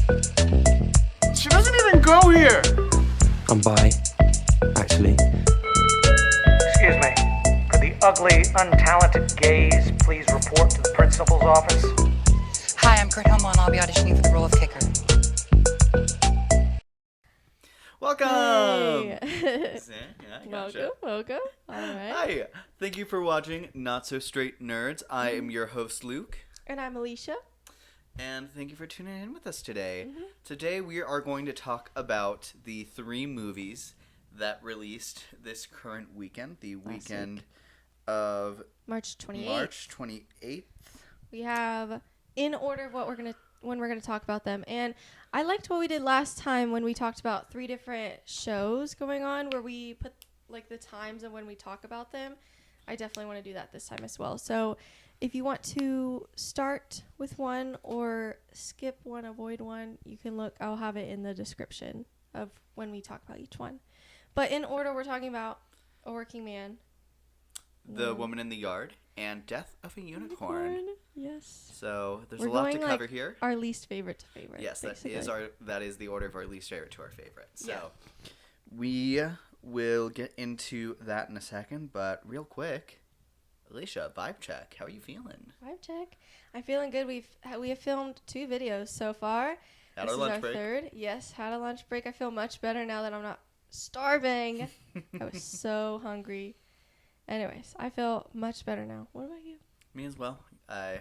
She doesn't even go here! I'm bi, actually. Excuse me. Could the ugly, untalented gays please report to the principal's office? Hi, I'm Kurt Hummel, and I'll be auditioning for the role of kicker. Welcome! Hey. Yeah, I gotcha. Welcome. All right. Hi! Thank you for watching Not So Straight Nerds. I am your host, Luke. And I'm Alicia. And thank you for tuning in with us today. Today we are going to talk about the 3 movies that released this current weekend, the weekend of March 28th. March 28th. We have in order of when we're gonna talk about them. And I liked what we did last time when we talked about 3 different shows going on where we put like the times of when we talk about them. I definitely want to do that this time as well. So if you want to start with one or skip one, avoid one, you can look. I'll have it in the description of when we talk about each one. But in order, we're talking about A Working Man, The Woman in the Yard, and Death of a Unicorn. Yes. So there's We're a lot to going, cover like, here. Our least favorite to favorite. Yes, basically. that is the order of our least favorite to our favorite. So Yeah. we will get into that in a second, but real quick, Alicia, vibe check. How are you feeling? Vibe check. I'm feeling good. We have filmed 2 videos so far. Had This our is lunch our break. 3rd. Yes, had a lunch break. I feel much better now that I'm not starving. I was so hungry. Anyways, I feel much better now. What about you? Me as well. I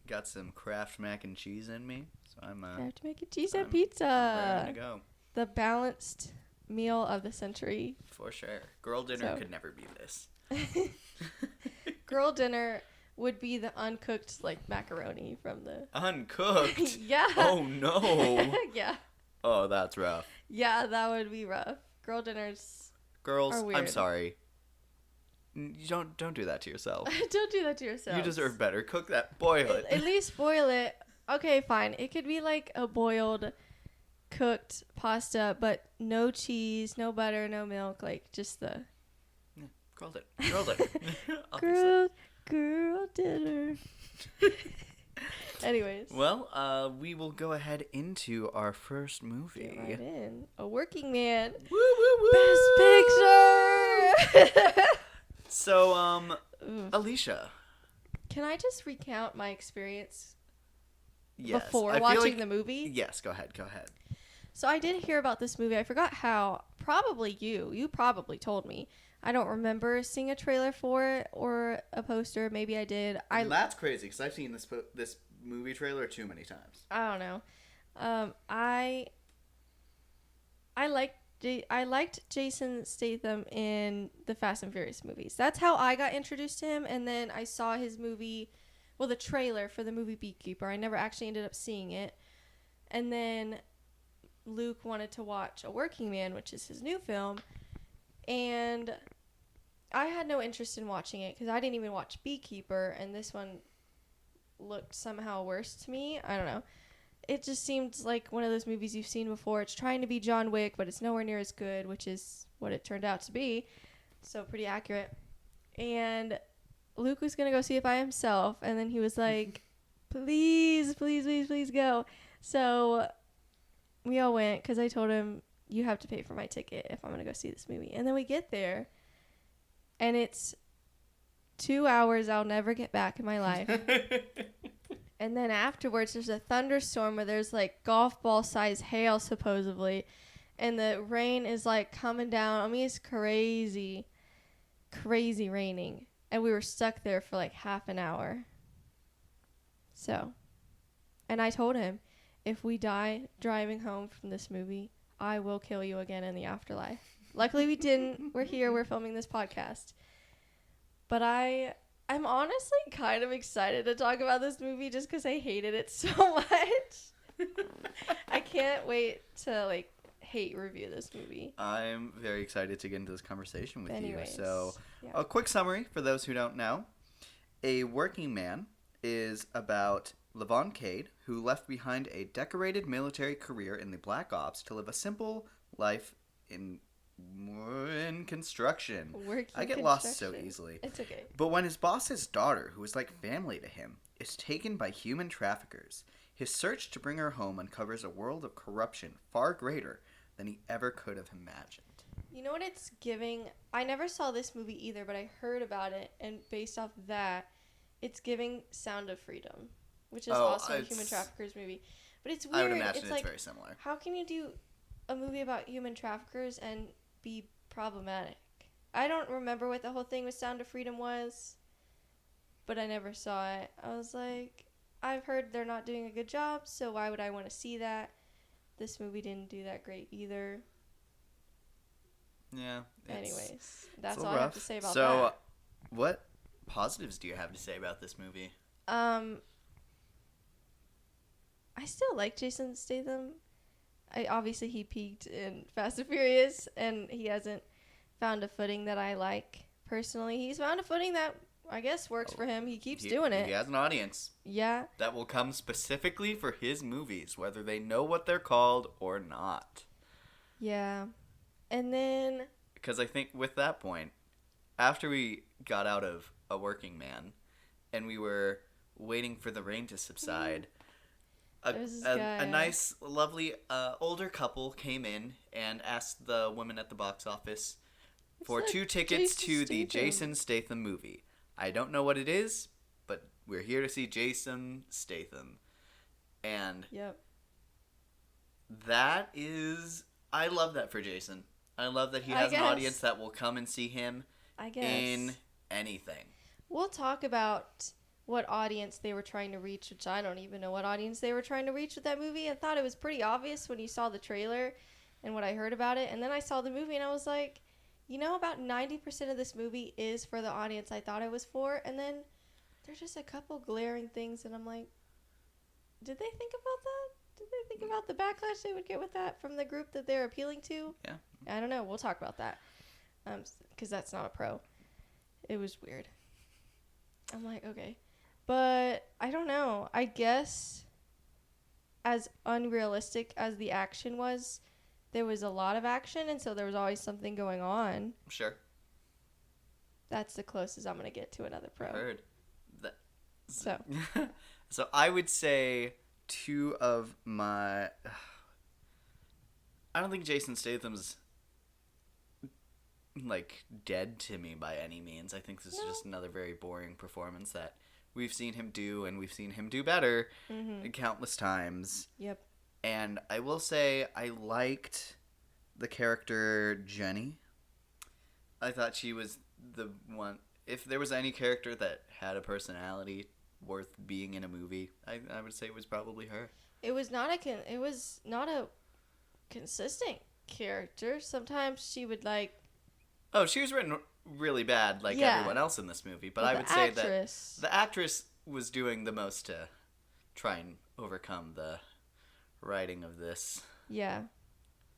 got some Kraft mac and cheese in me, so I'm I have to make a cheese and I'm pizza. ready to go The balanced meal of the century. for sure. Girl dinner So. could never be this. Girl dinner would be the uncooked like macaroni from the. Uncooked. Yeah. Oh no. Yeah. Oh, that's rough. Yeah, that would be rough. Girl dinners. Girls, Are I'm weird. sorry. You don't do that to yourself. Don't do that to yourself. You deserve better. Cook that. Boil it. At least boil it. Okay, fine. It could be like a boiled, cooked pasta, but no cheese, no butter, no milk. Like just the Grilled it. Grilled it. Obviously. girl dinner. Anyways, Well, we will go ahead into our first movie. get right in. A Working Man. Woo, woo, woo. Best Picture. So, Ooh. Alicia. Can I just recount my experience Yes. before I feel watching like- the movie? Yes, go ahead. Go ahead. So I did hear about this movie. I forgot how. Probably you. You probably told me. I don't remember seeing a trailer for it or a poster. Maybe I did. That's crazy because I've seen this movie trailer too many times. I don't know. I liked Jason Statham in the Fast and Furious movies. That's how I got introduced to him. And then I saw his movie, well, the trailer for the movie Beekeeper. I never actually ended up seeing it. And then Luke wanted to watch A Working Man, which is his new film. And I had no interest in watching it because I didn't even watch Beekeeper. And this one looked somehow worse to me. I don't know. It just seemed like one of those movies you've seen before. It's trying to be John Wick, but it's nowhere near as good, which is what it turned out to be. So pretty accurate. And Luke was going to go see it by himself. And then he was like, please, please, please, please go. So we all went because I told him, you have to pay for my ticket if I'm going to go see this movie. And then we get there, and it's 2 hours I'll never get back in my life. And then afterwards, there's a thunderstorm where there's like golf ball size hail supposedly, and the rain is like coming down. I mean, it's crazy, crazy raining, and we were stuck there for like half an hour. So, and I told him, if we die driving home from this movie, I will kill you again in the afterlife. Luckily, we didn't. We're here. We're filming this podcast. But I'm honestly kind of excited to talk about this movie just because I hated it so much. I can't wait to like hate review this movie. I'm very excited to get into this conversation with Anyways, you. So, yeah. a quick summary for those who don't know. A Working Man is about Levon Cade, who left behind a decorated military career in the Black Ops to live a simple life in construction. I get lost so easily. It's okay. But when his boss's daughter, who is like family to him, is taken by human traffickers, His search to bring her home uncovers a world of corruption far greater than he ever could have imagined. You know what it's giving? I never saw this movie either, but I heard about it, and based off that, it's giving Sound of Freedom, which is also a human traffickers movie. But it's weird. I would imagine it's like, very similar. How can you do a movie about human traffickers and be problematic? I don't remember what the whole thing with Sound of Freedom was, but I never saw it. I was like, I've heard they're not doing a good job, so why would I want to see that? This movie didn't do that great either. Yeah. Anyways, that's it's all rough. I have to say about that. So, what positives do you have to say about this movie? I still like Jason Statham. Obviously he peaked in Fast and Furious, and he hasn't found a footing that I like personally. He's found a footing that I guess works for him. He keeps doing it. He has an audience. Yeah. That will come specifically for his movies, whether they know what they're called or not. Yeah. And then... Because I think with that point, after we got out of A Working Man, and we were waiting for the rain to subside, a nice, lovely older couple came in and asked the woman at the box office for 2 tickets to the Jason Statham movie. I don't know what it is, but we're here to see Jason Statham. And yep. That is... I love that for Jason. I love that he has an audience that will come and see him in anything. We'll talk about what audience they were trying to reach, which I don't even know what audience they were trying to reach with that movie. I thought it was pretty obvious when you saw the trailer and what I heard about it. And then I saw the movie and I was like, you know, about 90% of this movie is for the audience I thought it was for. And then there's just a couple glaring things and I'm like, did they think about that? Did they think about the backlash they would get with that from the group that they're appealing to? Yeah. I don't know. We'll talk about that. Because that's not a pro. It was weird. I'm like, okay. But I don't know. I guess as unrealistic as the action was, there was a lot of action, and so there was always something going on. Sure. That's the closest I'm going to get to another pro. Heard. So. So I would say 2 of my... I don't think Jason Statham's like dead to me by any means. I think this is just another very boring performance that we've seen him do, and we've seen him do better countless times. Yep. And I will say I liked the character Jenny. I thought she was the one... If there was any character that had a personality worth being in a movie, I would say it was probably her. It was not a consistent character. Sometimes she would like... Oh, she was written really bad like everyone else in this movie. But I would say that the actress was doing the most to try and overcome the writing of this. Yeah.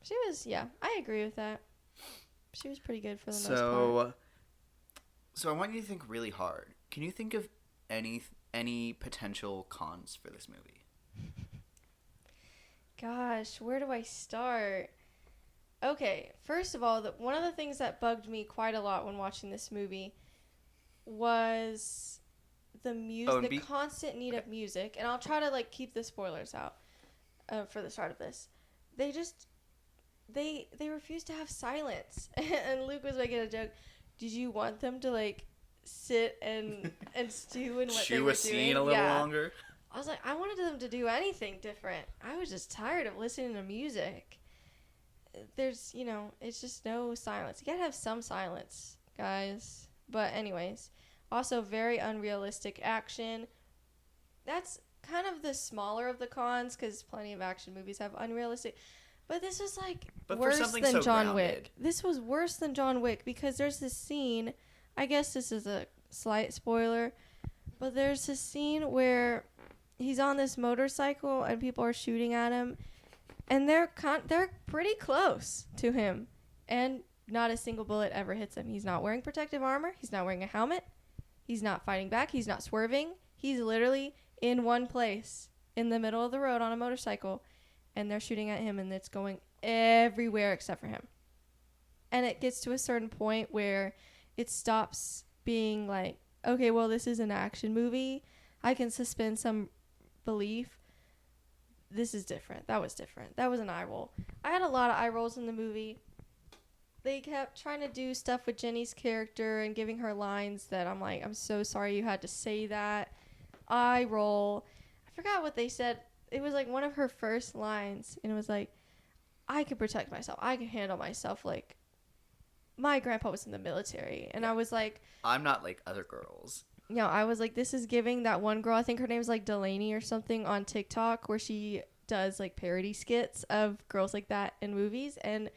She was, I agree with that. She was pretty good for the most part. So I want you to think really hard. Can you think of any potential cons for this movie? Gosh, where do I start? Okay, first of all, one of the things that bugged me quite a lot when watching this movie was the music, the constant need of music. And I'll try to like keep the spoilers out for the start of this. They refuse to have silence. And Luke was making a joke. Did you want them to like sit and stew in what Chew they were a doing? scene a little longer? I was like, I wanted them to do anything different. I was just tired of listening to music. There's, it's just no silence. You gotta have some silence, guys. But anyways, also very unrealistic action. That's kind of the smaller of the cons, because plenty of action movies have unrealistic. But this was like worse than John Wick. This was worse than John Wick, because there's this scene, I guess this is a slight spoiler, but there's this scene where he's on this motorcycle and people are shooting at him, and they're pretty close to him, and not a single bullet ever hits him. He's not wearing protective armor. He's not wearing a helmet. He's not fighting back. He's not swerving. He's literally in one place in the middle of the road on a motorcycle, and they're shooting at him, and it's going everywhere except for him. And it gets to a certain point where it stops being like, okay, well, this is an action movie. I can suspend some belief. this is different. That was different. That was an eye roll. I had a lot of eye rolls in the movie. They kept trying to do stuff with Jenny's character and giving her lines that I'm like, I'm so sorry you had to say that. Eye roll. I forgot what they said. It was like one of her first lines, and it was like, I can protect myself. I can handle myself. Like, my grandpa was in the military. And I was like, I'm not like other girls. I was like, this is giving that one girl, I think her name's like Delaney or something on TikTok, where she does like parody skits of girls like that in movies. And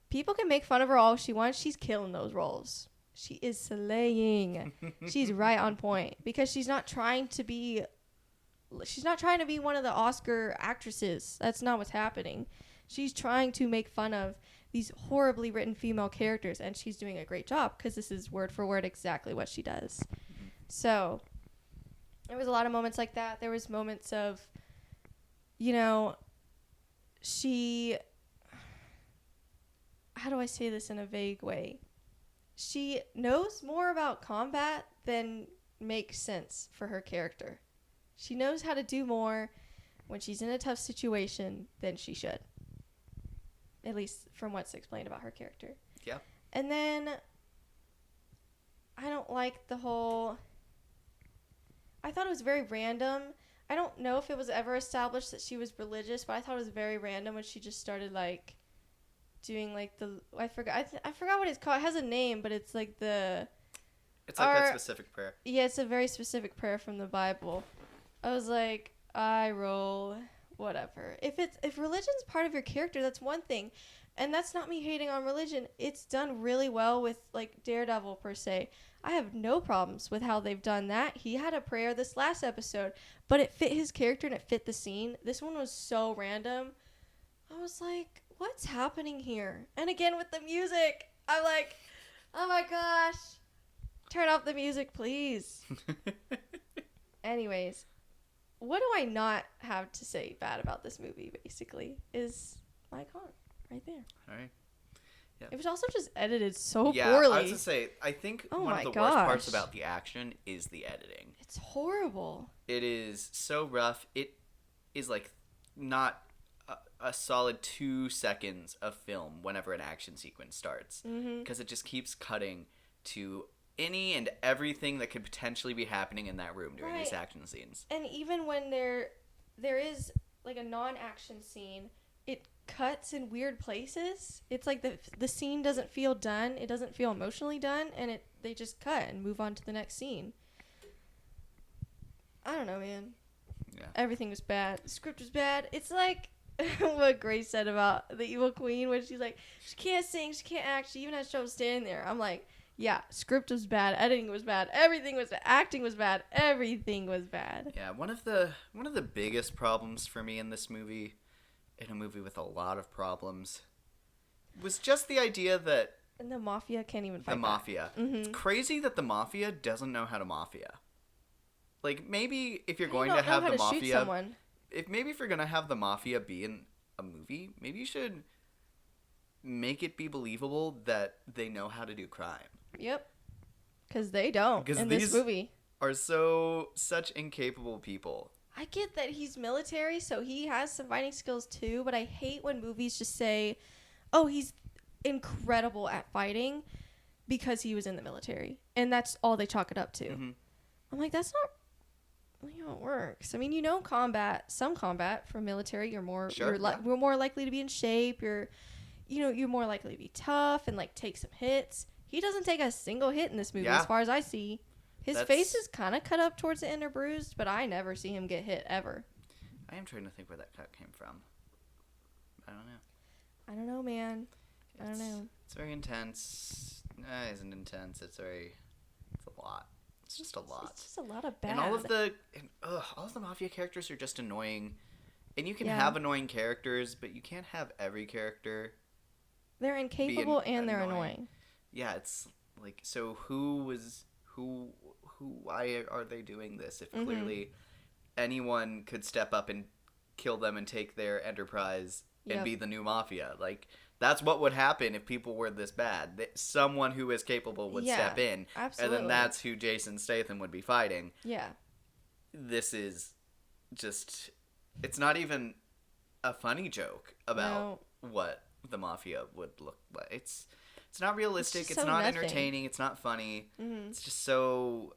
people can make fun of her all she wants. She's killing those roles. She is slaying. She's right on point because she's not trying to be one of the Oscar actresses. That's not what's happening. She's trying to make fun of these horribly written female characters, and she's doing a great job because this is word for word exactly what she does. So there was a lot of moments like that. There was moments of, she, how do I say this in a vague way? She knows more about combat than makes sense for her character. She knows how to do more when she's in a tough situation than she should. At least from what's explained about her character. Yeah. And then I don't like the whole... I thought it was very random. I don't know if it was ever established that she was religious, but I thought it was very random when she just started, like, doing, like, the... I forgot what it's called. It has a name, but it's, like, the... It's like that specific prayer. Yeah, it's a very specific prayer from the Bible. I was like, eye roll, whatever. If religion's part of your character, that's one thing. And that's not me hating on religion. It's done really well with, like, Daredevil, per se. I have no problems with how they've done that. He had a prayer this last episode, but it fit his character and it fit the scene. This one was so random. I was like, what's happening here? And again, with the music, I'm like, oh my gosh. Turn off the music, please. Anyways, what do I not have to say bad about this movie, basically, is my con right there. All right. Yeah. It was also just edited so poorly. I was going to say, I think Oh one of my the gosh. worst parts about the action is the editing. It's horrible. It is so rough. It is like not a solid 2 seconds of film whenever an action sequence starts. Because it just keeps cutting to any and everything that could potentially be happening in that room during these action scenes. And even when there is like a non-action scene, it cuts in weird places. It's like the scene doesn't feel done. It doesn't feel emotionally done, and they just cut and move on to the next scene. I don't know, man. Yeah. Everything was bad. The script was bad. It's like what Grace said about the evil queen, when she's like, she can't sing, she can't act, she even has trouble standing there. I'm like, yeah, script was bad, editing was bad, everything was bad, acting was bad, everything was bad. Yeah, one of the biggest problems for me in this movie, in a movie with a lot of problems, was just the idea that And the mafia can't even fight the mafia. Mm-hmm. It's crazy that the mafia doesn't know how to mafia. Like, maybe if you're They going don't to know have how the to shoot mafia, someone. if you're gonna have the mafia be in a movie, maybe you should make it be believable that they know how to do crime. Yep. Because they don't in this movie. Are such incapable people. I get that he's military, so he has some fighting skills too, but I hate when movies just say, oh, he's incredible at fighting because he was in the military. And that's all they chalk it up to. Mm-hmm. I'm like, that's not really how it works. I mean, some combat from military, you're more you're more likely to be in shape, you're more likely to be tough and like take some hits. He doesn't take a single hit in this movie as far as I see. His face is kind of cut up towards the end or bruised, but I never see him get hit ever. I am trying to think where that cut came from. I don't know. I don't know, man. I don't know. It's very intense. It isn't intense. It's a lot. It's just a lot. It's just a lot of bad. And all of the mafia characters are just annoying. And you can have annoying characters, but you can't have every character. They're incapable and they're annoying. Yeah, it's like, so why are they doing this if clearly anyone could step up and kill them and take their enterprise and be the new mafia? Like, that's what would happen if people were this bad. Someone who is capable would step in. Absolutely. And then that's who Jason Statham would be fighting. Yeah. This is just, it's not even a funny joke about what the mafia would look like. It's not realistic. It's so not nothing. entertaining. It's not funny. Mm-hmm. It's just so.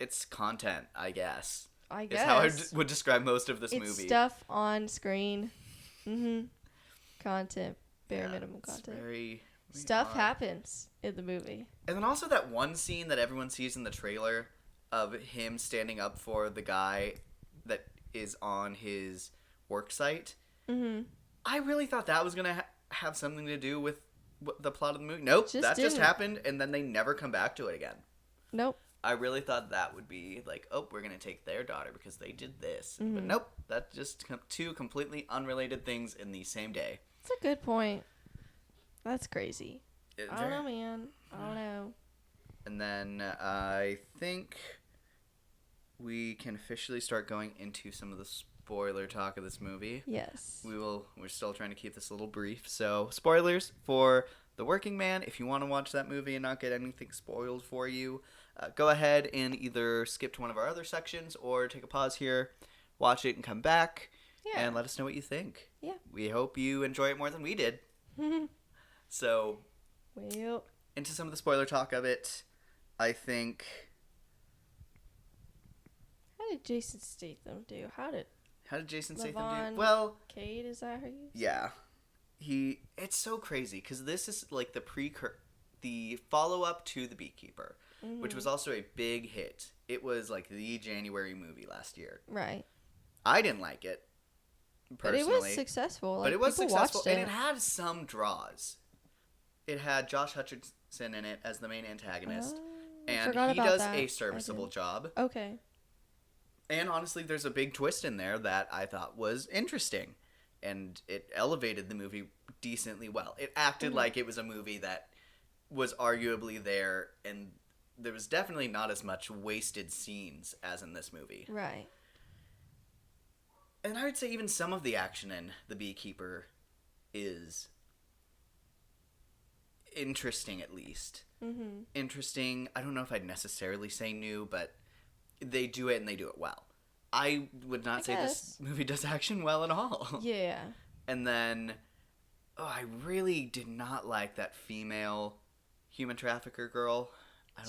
It's content, I guess. I guess. Is how I would describe most of this it's movie. stuff on screen. Mm-hmm. Content. Bare minimum it's content. very Stuff odd. happens in the movie. And then also that one scene that everyone sees in the trailer of him standing up for the guy that is on his work site. Mm-hmm. I really thought that was going to have something to do with the plot of the movie. Nope, Just that just didn't. happened, and then they never come back to it again. Nope. I really thought that would be like, oh, we're going to take their daughter because they did this. Mm-hmm. But nope, that's just two completely unrelated things in the same day. That's a good point. That's crazy. It I don't know, man. I don't know. And then I think we can officially start going into some of the spoiler talk of this movie. Yes. We're still trying to keep this a little brief. So, spoilers for The Working Man. If you want to watch that movie and not get anything spoiled for you, go ahead and either skip to one of our other sections or take a pause here, watch it, and come back and let us know what you think. Yeah. We hope you enjoy it more than we did. So, Well, into some of the spoiler talk of it, I think... how did Jason Statham do? How did Jason Statham Levon do? Well, Cade, is that how you? yeah. It's so crazy because this is like the follow-up to The Beekeeper, which was also a big hit. It was like the January movie last year. Right. I didn't like it, personally. But it was successful. Like, But it was people successful, watched and it had some draws. It had Josh Hutcherson in it as the main antagonist, and forgot he about does that. a serviceable job. Okay. And honestly, there's a big twist in there that I thought was interesting, and it elevated the movie decently well. It acted like it was a movie that was arguably there, and there was definitely not as much wasted scenes as in this movie. Right. And I would say even some of the action in The Beekeeper is interesting, at least. Mm-hmm. Interesting. I don't know if I'd necessarily say new, but they do it and they do it well. I would not say this movie does action well at all. Yeah. And then, I really did not like that female human trafficker girl.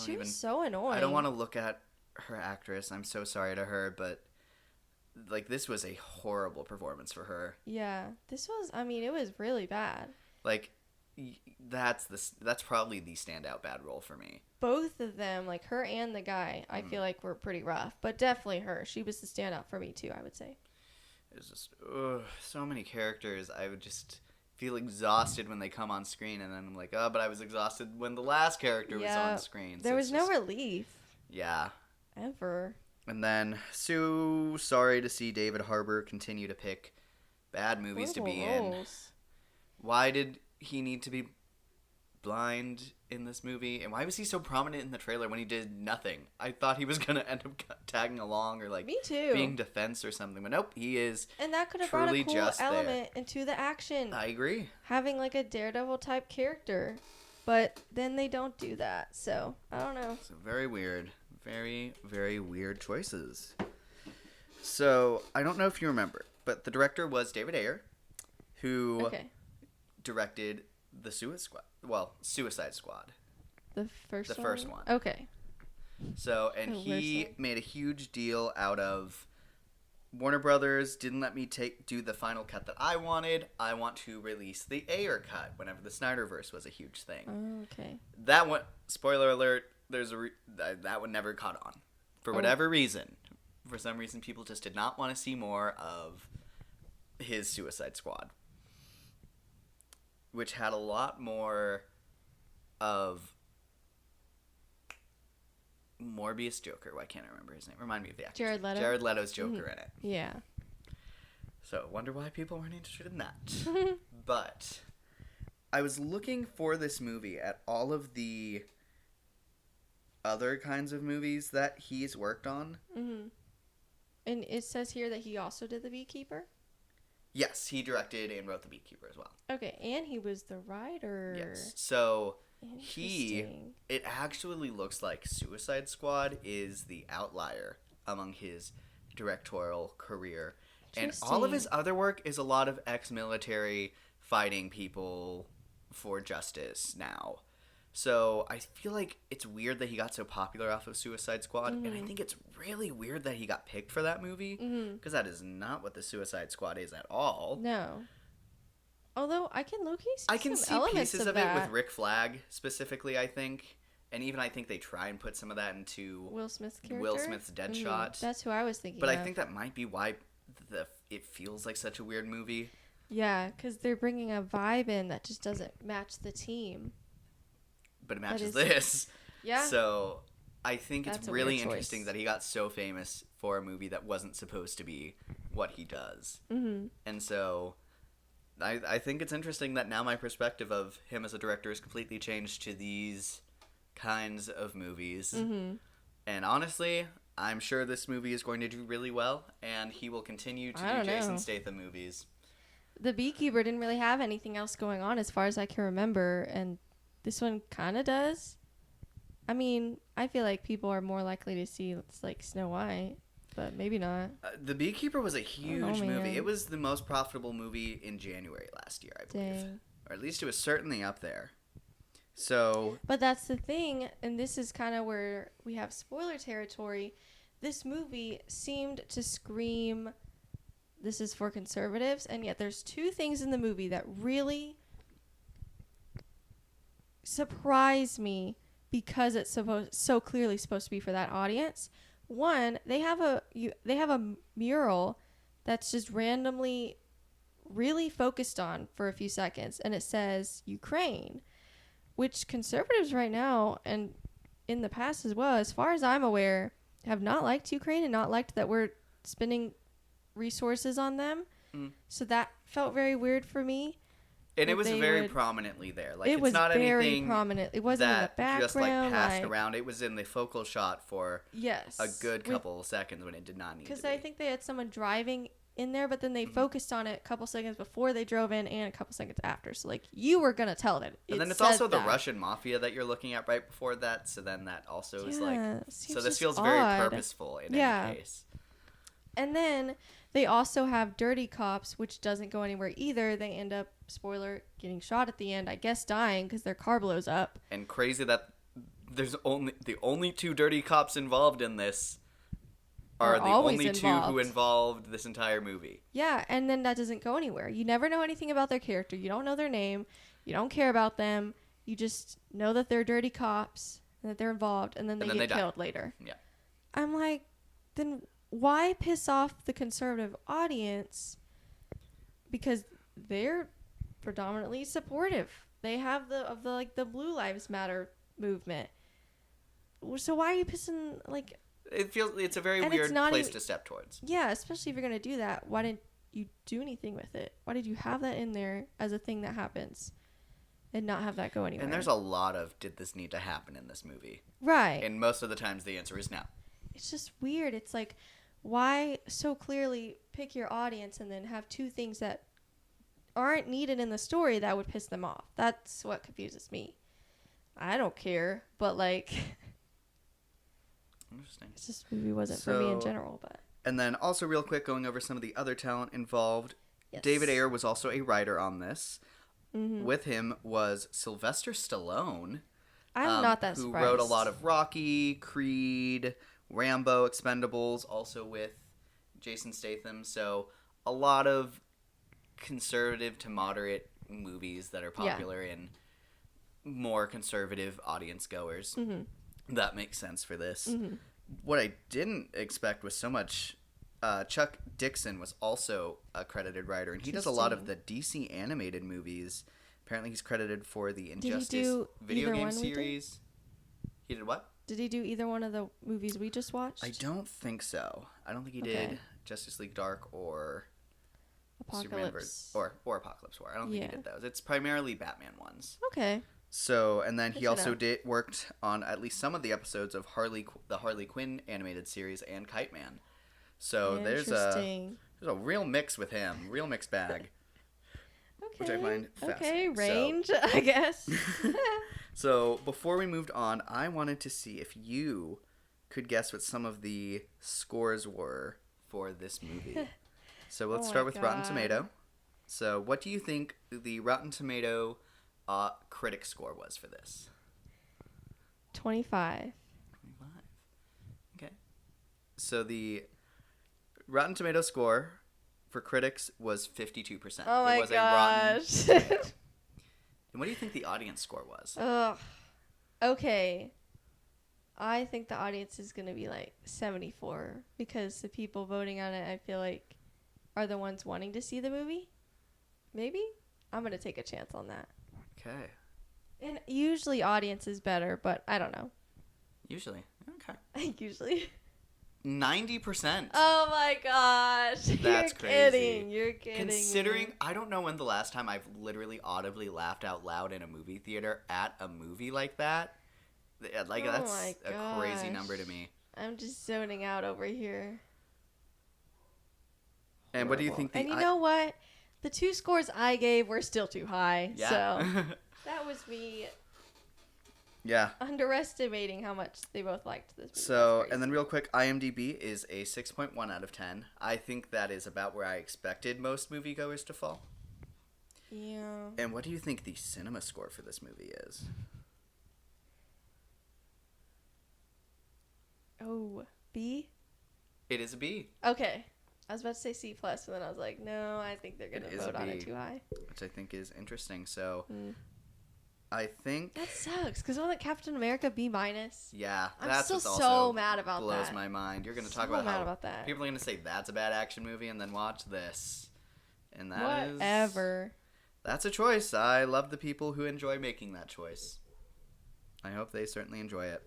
She was so annoying. I don't want to look at her actress. I'm so sorry to her, but like this was a horrible performance for her. Yeah. This was, I mean, it was really bad. Like that's probably the standout bad role for me. Both of them, like her and the guy, I feel like were pretty rough. But definitely her. She was the standout for me too, I would say. It was just so many characters. I would just feel exhausted when they come on screen, and then I'm like, oh, but I was exhausted when the last character was on screen. There was no relief. Yeah. Ever. And then, so sorry to see David Harbour continue to pick bad movies to be in. Why did he need to be blind in this movie? And why was he so prominent in the trailer when he did nothing? I thought he was going to end up tagging along or like Me too. being defense or something. But nope, he is And that could have brought a truly cool just element into the action. I agree. Having like a Daredevil type character. But then they don't do that. So, I don't know. So very weird. Very, very weird choices. So, I don't know if you remember, but the director was David Ayer, who directed the Suicide Squad. The first one? The first one. Okay. So, and he made a huge deal out of Warner Brothers didn't let me do the final cut that I wanted. I want to release the Ayer cut whenever the Snyderverse was a huge thing. Okay. That one, spoiler alert, that one never caught on. For whatever reason. For some reason, people just did not want to see more of his Suicide Squad. Which had a lot more of Morbius Joker. Well, I can't remember his name. Remind me of the actor. Jared Leto? Jared Leto's Joker in it. Yeah. So, wonder why people weren't interested in that. But I was looking for this movie at all of the other kinds of movies that he's worked on. Mm-hmm. And it says here that he also did The Beekeeper? Yes, he directed and wrote The Beekeeper as well. Okay, and he was the writer. Yes. So, Interesting. it actually looks like Suicide Squad is the outlier among his directorial career. And all of his other work is a lot of ex-military fighting people for justice now. So I feel like it's weird that he got so popular off of Suicide Squad, and I think it's really weird that he got picked for that movie, because that is not what the Suicide Squad is at all. No. Although I can low-key see I can some see elements pieces of it that. with Rick Flag specifically, I think. And even I think they try and put some of that into Will Smith's character? Will Smith's Deadshot. That's who I was thinking But of. I think that might be why it feels like such a weird movie. Yeah, because they're bringing a vibe in that just doesn't match the team. But it matches is- this. Yeah. So I think That's it's a really weird interesting choice. that he got so famous for a movie that wasn't supposed to be what he does. Mm-hmm. And so I think it's interesting that now my perspective of him as a director is completely changed to these kinds of movies. Mm-hmm. And honestly, I'm sure this movie is going to do really well, and he will continue to I do don't Jason know. Statham movies. The Beekeeper didn't really have anything else going on as far as I can remember, and this one kind of does. I mean, I feel like people are more likely to see it's like Snow White, but maybe not. The Beekeeper was a huge man. movie. It was the most profitable movie in January last year, I believe. Dang. Or at least it was certainly up there. So, But that's the thing, and this is kind of where we have spoiler territory. This movie seemed to scream, this is for conservatives, and yet there's two things in the movie that really surprise me because it's so clearly supposed to be for that audience. One, they have a mural that's just randomly really focused on for a few seconds, and it says Ukraine, which conservatives right now and in the past as well, as far as I'm aware, have not liked Ukraine and not liked that we're spending resources on them. So that felt very weird for me. and it that was they very would- prominently there. Like, It it's was not very anything prominent. It wasn't in the that background. just like passed like- around. It was in the focal shot for Yes. a good With- couple seconds when it did not need to Because be. I think they had someone driving in there, but then they focused on it a couple seconds before they drove in and a couple seconds after. So, like, you were going to tell them. And then it's said also the that. Russian mafia that you're looking at right before that. So then that also is Yeah, like. it So seems this just feels very odd. purposeful in Yeah. any case. And then they also have Dirty Cops, which doesn't go anywhere either. They end up, spoiler, getting shot at the end, I guess dying because their car blows up. And crazy that there's the only two dirty cops involved in this are the always only two who involved. involved this entire movie. Yeah, and then that doesn't go anywhere. You never know anything about their character. You don't know their name. You don't care about them. You just know that they're dirty cops and that they're involved, and then they And then get they die. killed later. Yeah. I'm like, then why piss off the conservative audience? Because they're predominantly supportive. They have the Blue Lives Matter movement. So why are you pissing like? It's a very And it's weird not place even- to step towards. Yeah, especially if you're gonna do that. Why didn't you do anything with it? Why did you have that in there as a thing that happens, and not have that go anywhere? And there's a lot of did this need to happen in this movie? right. And most of the times the answer is no. It's just weird. It's like, why so clearly pick your audience and then have two things that aren't needed in the story that would piss them off? That's what confuses me. I don't care, but like, Interesting. it's just movie wasn't for me in So- general. But And then also real quick going over some of the other talent involved. yes. David Ayer was also a writer on this. With him was Sylvester Stallone. I'm not that who surprised. wrote a lot of Rocky, Creed, Rambo, Expendables, also with Jason Statham. So a lot of conservative to moderate movies that are popular in more conservative audience goers. That makes sense for this. What I didn't expect was so much. Chuck Dixon was also a credited writer, and he does a lot of the DC animated movies. Apparently, he's credited for the he Injustice do video either game one we did? series. He did what? Did he do either one of the movies we just watched? I don't think so. I don't think he Okay. did Justice League Dark or Superman Apocalypse. or Apocalypse War. I don't think Yeah. he did those. It's primarily Batman ones. Okay. So, and then Good he to also know. worked on at least some of the episodes of the Harley Quinn animated series and Kite Man. So there's Interesting. a real mix with him, real mixed bag. Okay. which I find Okay, fascinating. So- range, I guess. So before we moved on, I wanted to see if you could guess what some of the scores were for this movie. So let's Oh my start with Rotten God. Tomato. So what do you think the Rotten Tomato critic score was for this? 25. 25. Okay. So the Rotten Tomato score for critics was 52%. Oh It my was a Rotten gosh. Tomato. And what do you think the audience score was? Ugh. Okay. I think the audience is going to be like 74 because the people voting on it, I feel like, are the ones wanting to see the movie. Maybe? I'm going to take a chance on that. Okay. And usually audience is better, but I don't know. Usually. Okay. Usually. 90%. Oh my gosh. That's You're crazy. kidding. You're kidding. Considering, me. I don't know when the last time I've literally audibly laughed out loud in a movie theater at a movie like that. Like, Oh that's my a crazy gosh. number to me. I'm just zoning out over here. And what do you Horrible. think And you know what? The 2 scores I gave were still too high. Yeah. So that was me Yeah. underestimating how much they both liked this movie. So, That's and then real quick, IMDb is a 6.1 out of 10. I think that is about where I expected most moviegoers to fall. crazy. Yeah. And what do you think the cinema score for this movie is? Oh, B? It is a B, Okay. I was about to say C+, and then I was like, no, I think they're going It to is a vote on B. it too high. which I think is interesting. So, Mm. I think, That sucks, because wasn't Captain America B-? yeah, I'm that's still what's so also mad about blows that. my mind. You're going to So talk about mad how about that. people are going to say that's a bad action movie and then watch this. And that is... Whatever. That's a choice. I love the people who enjoy making that choice. I hope they certainly enjoy it.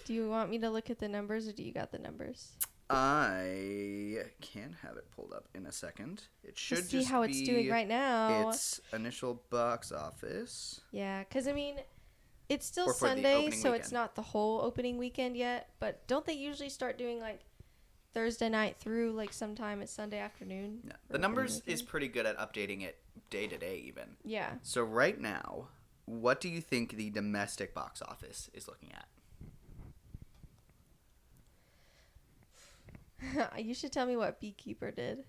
Do you want me to look at the numbers, or do you got the numbers? I can have it pulled up in a second. It should Let's see just how be it's doing right now. its initial box office. Yeah, because, I mean, it's still Or for the Sunday, opening so it's weekend. not the whole opening weekend yet. But don't they usually start doing, like, Thursday night through, like, sometime it's Sunday afternoon? Yeah. for The opening numbers is weekend? pretty good at updating it day to day even. Yeah. So right now, what do you think the domestic box office is looking at? You should tell me what Beekeeper did.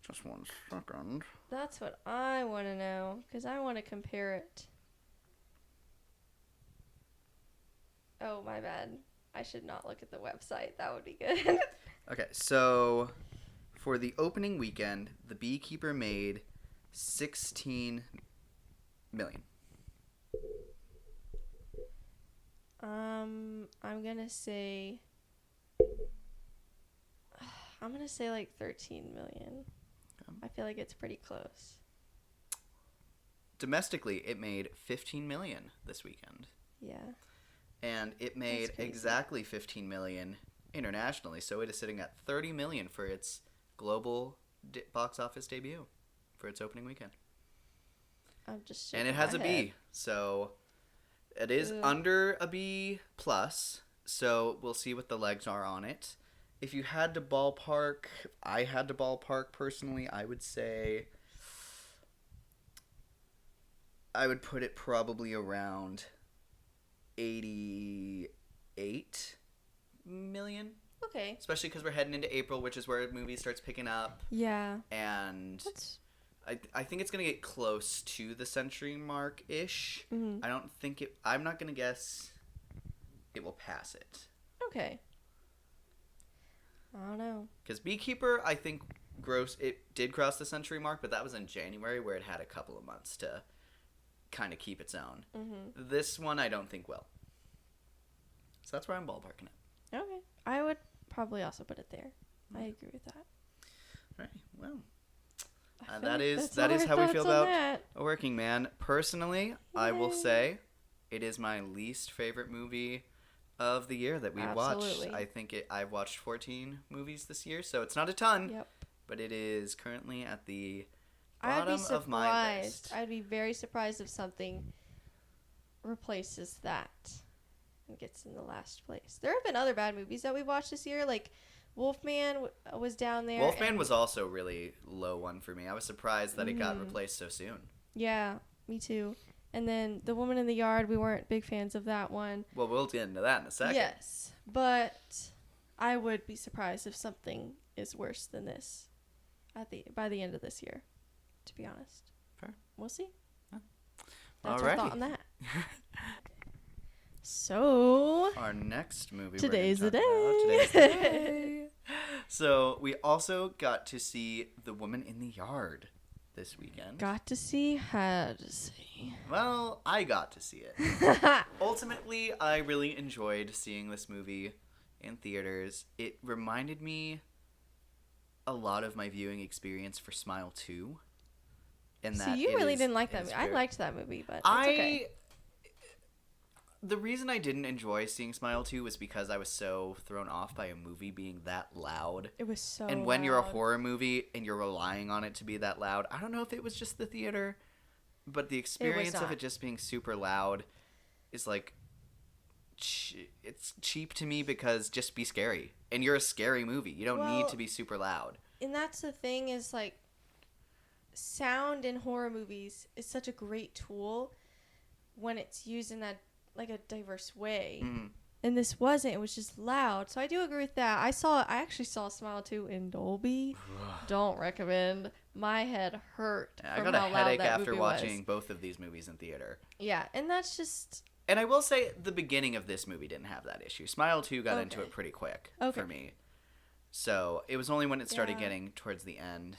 Just one second. That's what I want to know, because I want to compare it. Oh, my bad. I should not look at the website. That would be good. Okay, so for the opening weekend, The Beekeeper made 16 million. I'm gonna say like 13 million. I feel like it's pretty close. Domestically, it made 15 million this weekend. Yeah. And it made crazy. exactly 15 million internationally, so it is sitting at 30 million for its global box office debut for its opening weekend. I'm just And it shaking has a my B, head. so it is Ugh. under a B plus. So we'll see what the legs are on it. If you had to ballpark, if I had to ballpark personally, I would say I would put it probably around 88 million. Okay. Especially because we're heading into April, which is where movie starts picking up. Yeah. And That's I think it's going to get close to the century mark-ish. Mhm. I don't think it... I'm not going to guess it will pass it. okay. I don't know. Because Beekeeper, I think, it did cross the century mark, but that was in January, where it had a couple of months to kind of keep its own. Mhm. This one, I don't think will. So that's where I'm ballparking it. Okay. I would probably also put it there. I agree with that. Right. Well, I feel that like is that's that all is our how we thoughts feel on about that. A Working Man. Personally, I will Yay. say it is my least favorite movie of the year that we watched. Absolutely. I think I've watched 14 movies this year, so it's not a ton, Yep. but it is currently at the I'd be bottom of my list. surprised. I'd be very surprised if something replaces that and gets in the last place. There have been other bad movies that we watched this year, like Wolfman was down there. Wolfman and- was also really low one for me. I was surprised that it got Mhm. replaced so soon. Yeah, me too. And then The Woman in the Yard, we weren't big fans of that one. Well, we'll get into that in a second. Yes, but I would be surprised if something is worse than this by the end of this year, to be honest. Fair. We'll see. Yeah. That's our Alrighty. thought on that. So, Our next movie. Today's we're the gonna talk day. about, today's the day. So we also got to see The Woman in the Yard this weekend. had to see. Well, I got to see it. Ultimately, I really enjoyed seeing this movie in theaters. It reminded me a lot of my viewing experience for Smile 2. In So that you it really is- didn't like it that is movie. I very- liked that movie, but it's okay. The reason I didn't enjoy seeing Smile 2 was because I was so thrown off by a movie being that loud. It was so And when you're a loud. horror movie and you're relying on it to be that loud, I don't know if it was just the theater, but the experience of not. it just being super loud is like, it's cheap to me because just be scary. And you're a scary movie. You don't need Well, to be super loud. And that's the thing is like sound in horror movies is such a great tool when it's used in that like a diverse way. Mhm. And this wasn't. It was just loud. So I do agree with that. I actually saw Smile 2 in Dolby. Don't recommend. My head hurt. I from got a how loud headache that after movie watching was. both of these movies in theater. Yeah, and that's just And I will say the beginning of this movie didn't have that issue. Smile 2 got into Okay. it pretty quick Okay. for me. So it was only when it started Yeah. getting towards the end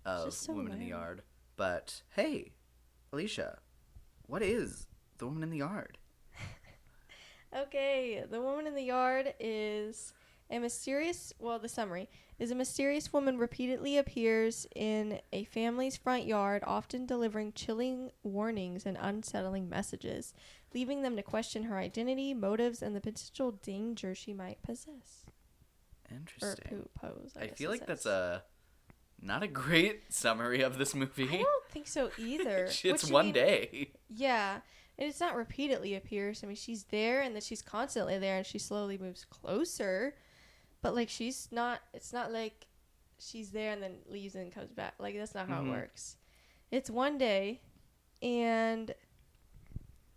of just so Woman in the loud. Yard. But hey, Alicia, what is The Woman in the Yard? Okay, The Woman in the Yard is the summary is a mysterious woman repeatedly appears in a family's front yard, often delivering chilling warnings and unsettling messages, leaving them to question her identity, motives, and the potential danger she might possess. Or Interesting. pose. I guess feel it like that's says. not a great summary of this movie. I don't think so either. It's Which, I one mean, day. Yeah, and it's not repeatedly appears. I mean, she's there, and then she's constantly there, and she slowly moves closer. But like, she's not. It's not like she's there and then leaves and comes back. Like that's not how Mhm. it works. It's one day, and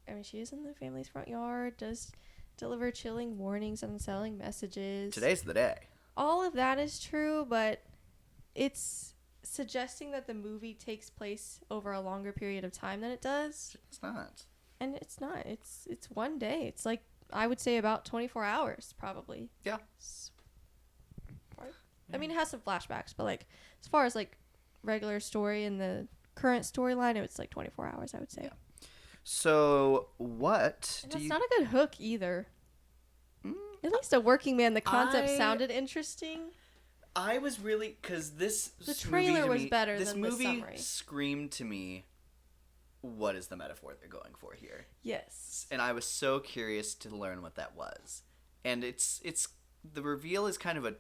I mean, she is in the family's front yard. Does deliver chilling warnings and unsettling messages. Today's the day. All of that is true, but it's suggesting that the movie takes place over a longer period of time than it does. It's not. And it's not. It's one day. It's like I would say about 24 hours probably. Yeah. I mean, it has some flashbacks, but like as far as like regular story and the current storyline, it's like 24 hours, I would say. Yeah. So what And do that's you? not a good hook either. Mm, At least a working man. The concept I- sounded interesting. I was really because The movie trailer to was me- better this than the movie summary. screamed to me. What is the metaphor they're going for here? Yes. And I was so curious to learn what that was. And it's the reveal is kind of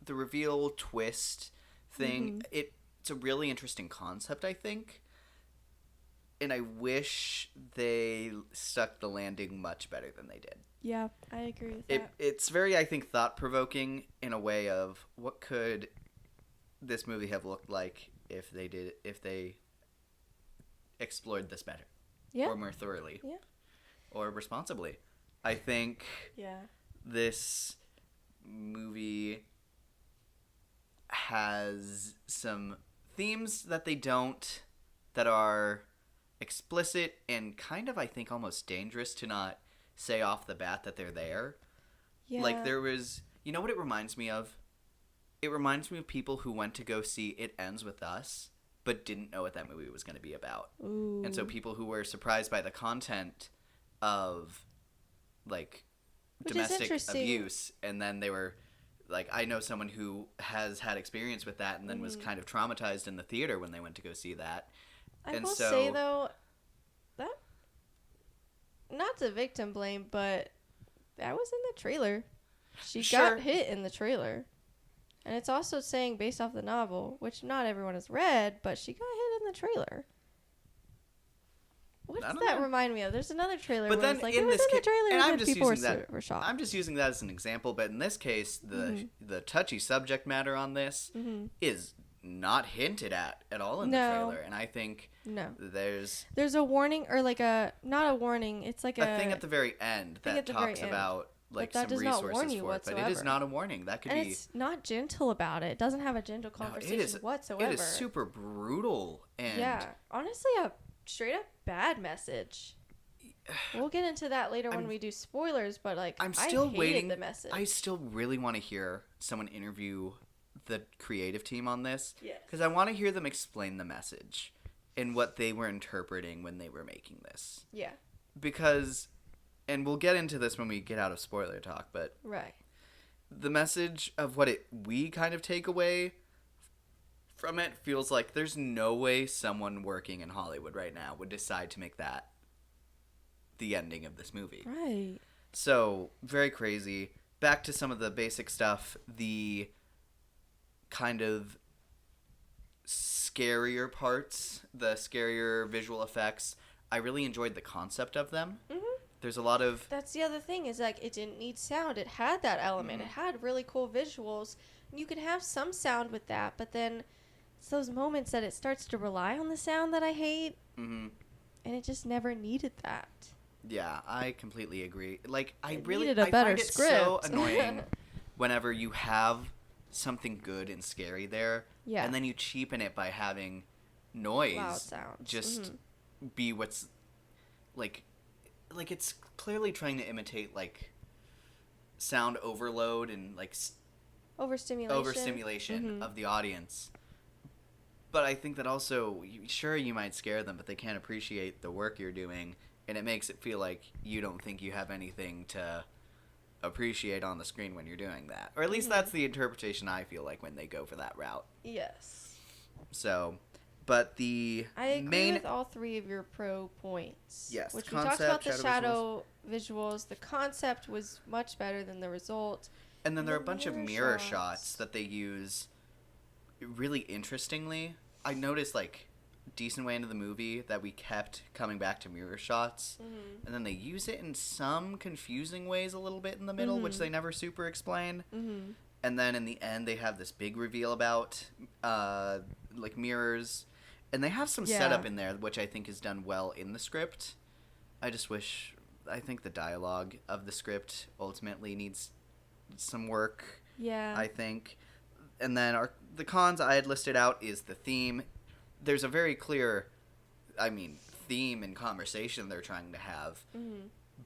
the reveal twist thing. Mm-hmm. It's a really interesting concept, I think. And I wish they stuck the landing much better than they did. Yeah, I agree with that. It's very, I think, thought-provoking in a way of what could this movie have looked like if they explored this better. Yeah. Or more thoroughly. Yeah. Or responsibly. I think Yeah. this movie has some themes that are explicit and kind of, I think, almost dangerous to not say off the bat that they're there. Yeah. Like there was, you know what it reminds me of? It reminds me of people who went to go see It Ends With Us, but didn't know what that movie was going to be about. Ooh. And so people who were surprised by the content of, like, Which is domestic interesting. abuse, and then they were, like, I know someone who has had experience with that and then was kind of traumatized in the theater when they went to go see that. I and will so- say though, that not to victim blame, but that was in the trailer. She Sure. got hit in the trailer, and it's also saying based off the novel, which not everyone has read, but she got hit in the trailer. What I does don't that know. remind me of? There's another trailer But where then it's like in it was this in the ca- trailer, and I'm then just people using that- were shocked. I'm just using that as an example, but in this case, the touchy subject matter on this is not hinted at all in the No. trailer, and I think No, there's there's a warning or like a not a warning. It's like a thing at the very end thing that at the very talks end. about like that some does not resources warn you for it. But it is whatsoever. not a warning. That could And be. it's not gentle about it. It doesn't have a gentle No, conversation whatsoever. It is super brutal and Yeah, honestly, a straight up bad message. We'll get into that later when we do spoilers, but like I'm still I hated waiting. the message. I still really want to hear someone interview the creative team on this. Yes. Because I want to hear them explain the message and what they were interpreting when they were making this. Yeah. Because, and we'll get into this when we get out of spoiler talk, but Right. the message of what we kind of take away from it feels like there's no way someone working in Hollywood right now would decide to make that the ending of this movie. Right. So, very crazy. Back to some of the basic stuff. The kind of scarier parts, the scarier visual effects, I really enjoyed the concept of them. Mhm. There's a lot of... That's the other thing is like it didn't need sound. It had that element. It had really cool visuals. You can have some sound with that, but then it's those moments that it starts to rely on the sound that I hate, Mhm. and it just never needed that. Yeah, I completely agree. Like, I It really needed a I better find it so script. annoying whenever you have something good and scary there, Yeah. and then you cheapen it by having noise Loud sounds. just be what's like it's clearly trying to imitate like sound overload and like overstimulation of the audience. But I think that also, sure, you might scare them, but they can't appreciate the work you're doing, and it makes it feel like you don't think you have anything to appreciate on the screen when you're doing that. Or at least that's the interpretation I feel like when they go for that route. Yes. So, but the I agree main... with all three of your pro points. Yes, Which the we talked about concept, the shadow visuals. The concept was much better than the result. And then there are a the bunch of mirror mirror shots. shots that they use really interestingly. I noticed, like, decent way into the movie that we kept coming back to mirror shots. And then they use it in some confusing ways a little bit in the middle, which they never super explain. And then in the end, they have this big reveal about, like, mirrors. And they have some setup in there, which I think is done well in the script. I think the dialogue of the script ultimately needs some work. Yeah. I think. And then the cons I had listed out is the theme. There's a very clear, theme and conversation they're trying to have.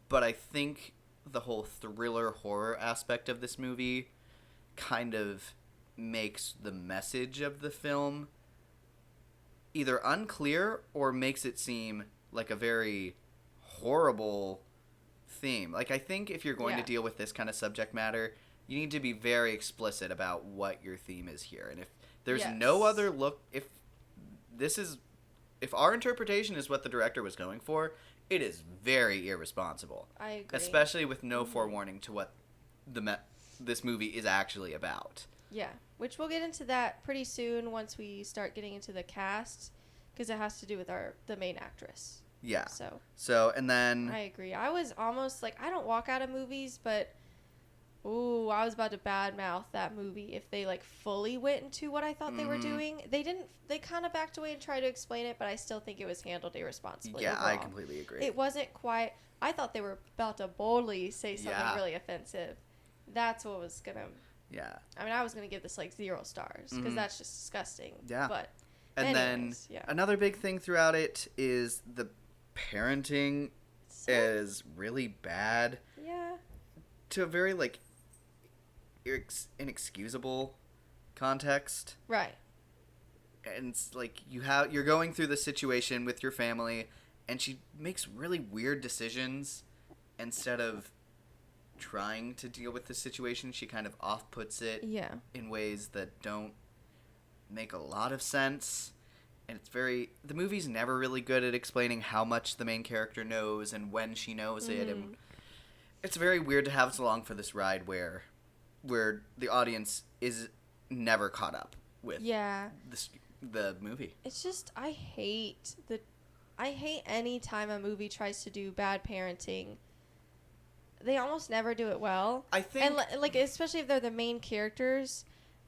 But I think the whole thriller horror aspect of this movie kind of makes the message of the film either unclear or makes it seem like a very horrible theme. Like, I think if you're going to deal with this kind of subject matter, you need to be very explicit about what your theme is here. And if there's no other look, if our interpretation is what the director was going for, it is very irresponsible. I agree. Especially with no forewarning to what this movie is actually about. Yeah, which we'll get into that pretty soon once we start getting into the cast, because it has to do with the main actress. Yeah. So, and then... I agree. I was almost, like, I don't walk out of movies, but, I was about to badmouth that movie if they, like, fully went into what I thought they were doing. They didn't, they kind of backed away and tried to explain it, but I still think it was handled irresponsibly. Yeah, overall. I completely agree. It wasn't quite, I thought they were about to boldly say something really offensive. That's what was gonna... Yeah. I mean, I was going to give this, like, 0 stars, because that's just disgusting. Yeah. But, And anyways, then another big thing throughout it is the parenting is really bad. Yeah. To a very, like, inexcusable context. Right. And it's like you're going through the situation with your family, and she makes really weird decisions instead of trying to deal with the situation. She kind of off-puts it in ways that don't make a lot of sense. And the movie's never really good at explaining how much the main character knows and when she knows it. And it's very weird to have us along for this ride where the audience is never caught up with the movie. It's just, I hate any time a movie tries to do bad parenting. They almost never do it well. I think... And, like, especially if they're the main characters,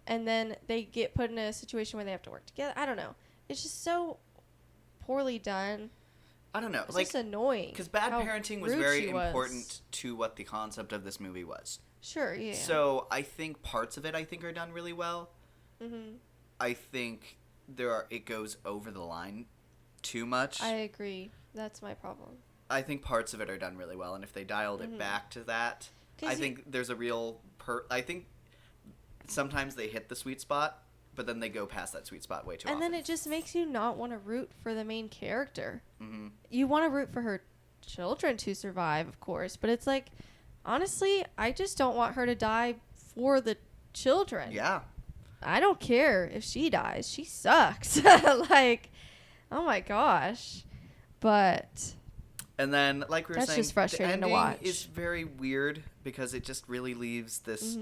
and then they get put in a situation where they have to work together. I don't know. It's just so poorly done. I don't know. It's like, just annoying. because bad how parenting was rude very she was. important to what the concept of this movie was. Sure, yeah. So I think parts of it are done really well. Mm-hmm. I think it goes over the line too much. I agree. That's my problem. I think parts of it are done really well, and if they dialed it back to that, 'Cause I think there's a real I think sometimes they hit the sweet spot, but then they go past that sweet spot way too often. And then it just makes you not want to root for the main character. Mm-hmm. You want to root for her children to survive, of course, but it's like, honestly, I just don't want her to die for the children. Yeah. I don't care if she dies. She sucks. Like, oh my gosh. But And then, like we were that's saying, just frustrating the to ending watch. is very weird because it just really leaves this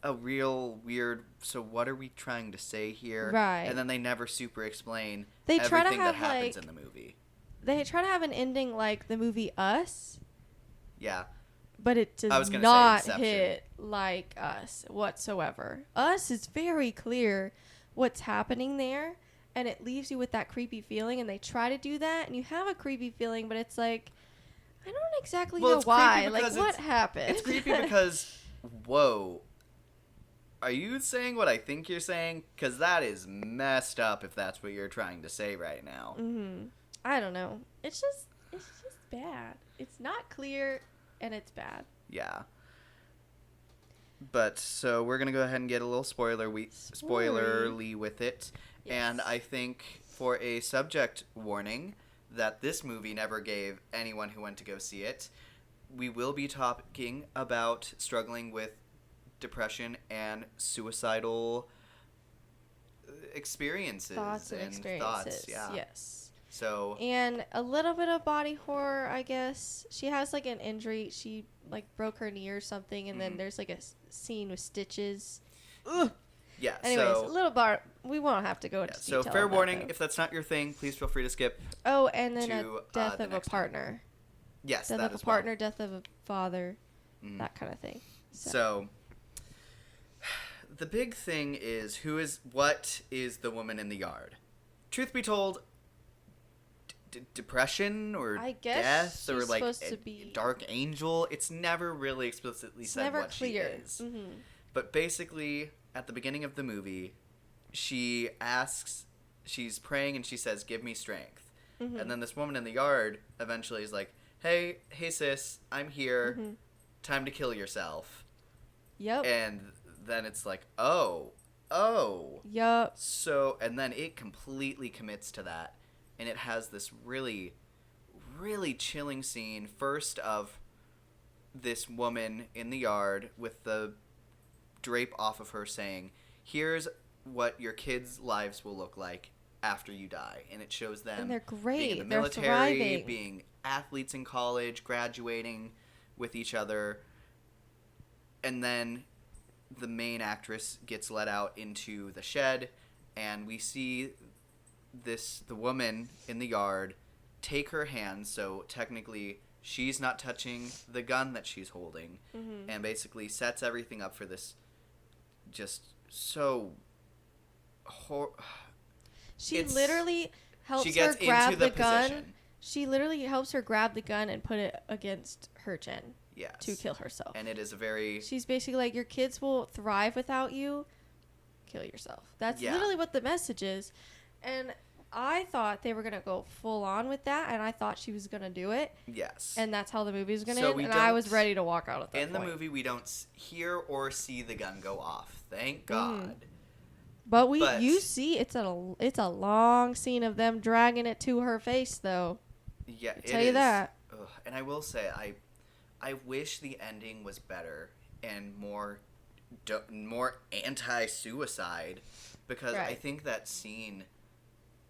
a real weird. So what are we trying to say here? Right. And then they never super explain They try to everything that have, happens like- in the movie. they try to have an ending like the movie Us, Yeah. but it I does was gonna say not Inception. hit like Us whatsoever. Us is very clear what's happening there, and it leaves you with that creepy feeling, and they try to do that, and you have a creepy feeling, but it's like, I don't exactly Well, know it's why. creepy Like, because what happened? It's creepy because, whoa, are you saying what I think you're saying? Because that is messed up if that's what you're trying to say right now. I don't know. It's just bad. It's not clear, and it's bad. Yeah. But, so we're going to go ahead and get a little spoilerly with it. Yes. And I think for a subject warning that this movie never gave anyone who went to go see it, we will be talking about struggling with depression and suicidal experiences Thoughts and experiences. thoughts. Yeah. Yes. So And a little bit of body horror, I guess. She has like an injury. She like broke her knee or something, and then there's like a scene with stitches. Ugh. yeah. Anyways, so a little bar. We won't have to go into so detail. fair on that, warning: though. if that's not your thing, please feel free to skip. Oh, and then to, a death the of a next time. partner, Yes, death that of a as partner, death of a father, well. that kind of thing. So the big thing is what is the woman in the yard? Truth be told, depression or I guess death or she's like supposed a to be- dark angel. It's never really explicitly It's said never what clear. she is. Mm-hmm. But basically, at the beginning of the movie, she's praying and she says, "Give me strength." Mm-hmm. And then this woman in the yard eventually is like, hey sis, I'm here. Mm-hmm. Time to kill yourself. Yep. And then it's like, oh. Yup. So, and then it completely commits to that. And it has this really, really chilling scene. First of this woman in the yard with the drape off of her saying, here's what your kids' lives will look like after you die. And it shows them And they're being great. in the They're military, thriving. being athletes in college, graduating with each other. And then the main actress gets let out into the shed, and we see the woman in the yard take her hand, so technically she's not touching the gun that she's holding, and basically sets everything up for this just so She it's- literally helps she gets her grab into the gun. position. She literally helps her grab the gun and put it against her chin Yes. to kill herself. And it is a very She's basically like, your kids will thrive without you. Kill yourself. That's Yeah. literally what the message is. And I thought they were going to go full on with that, and I thought she was going to do it. yes. And that's how the movie was going to So end. we And I don't- was ready to walk out at that in the point. movie, we don't hear or see the gun go off. Thank God. But But- you see, it's a long scene of them dragging it to her face, though. Yeah, it tell you is. that. Ugh. And I will say, I wish the ending was better and more anti-suicide, because I Right. think that scene,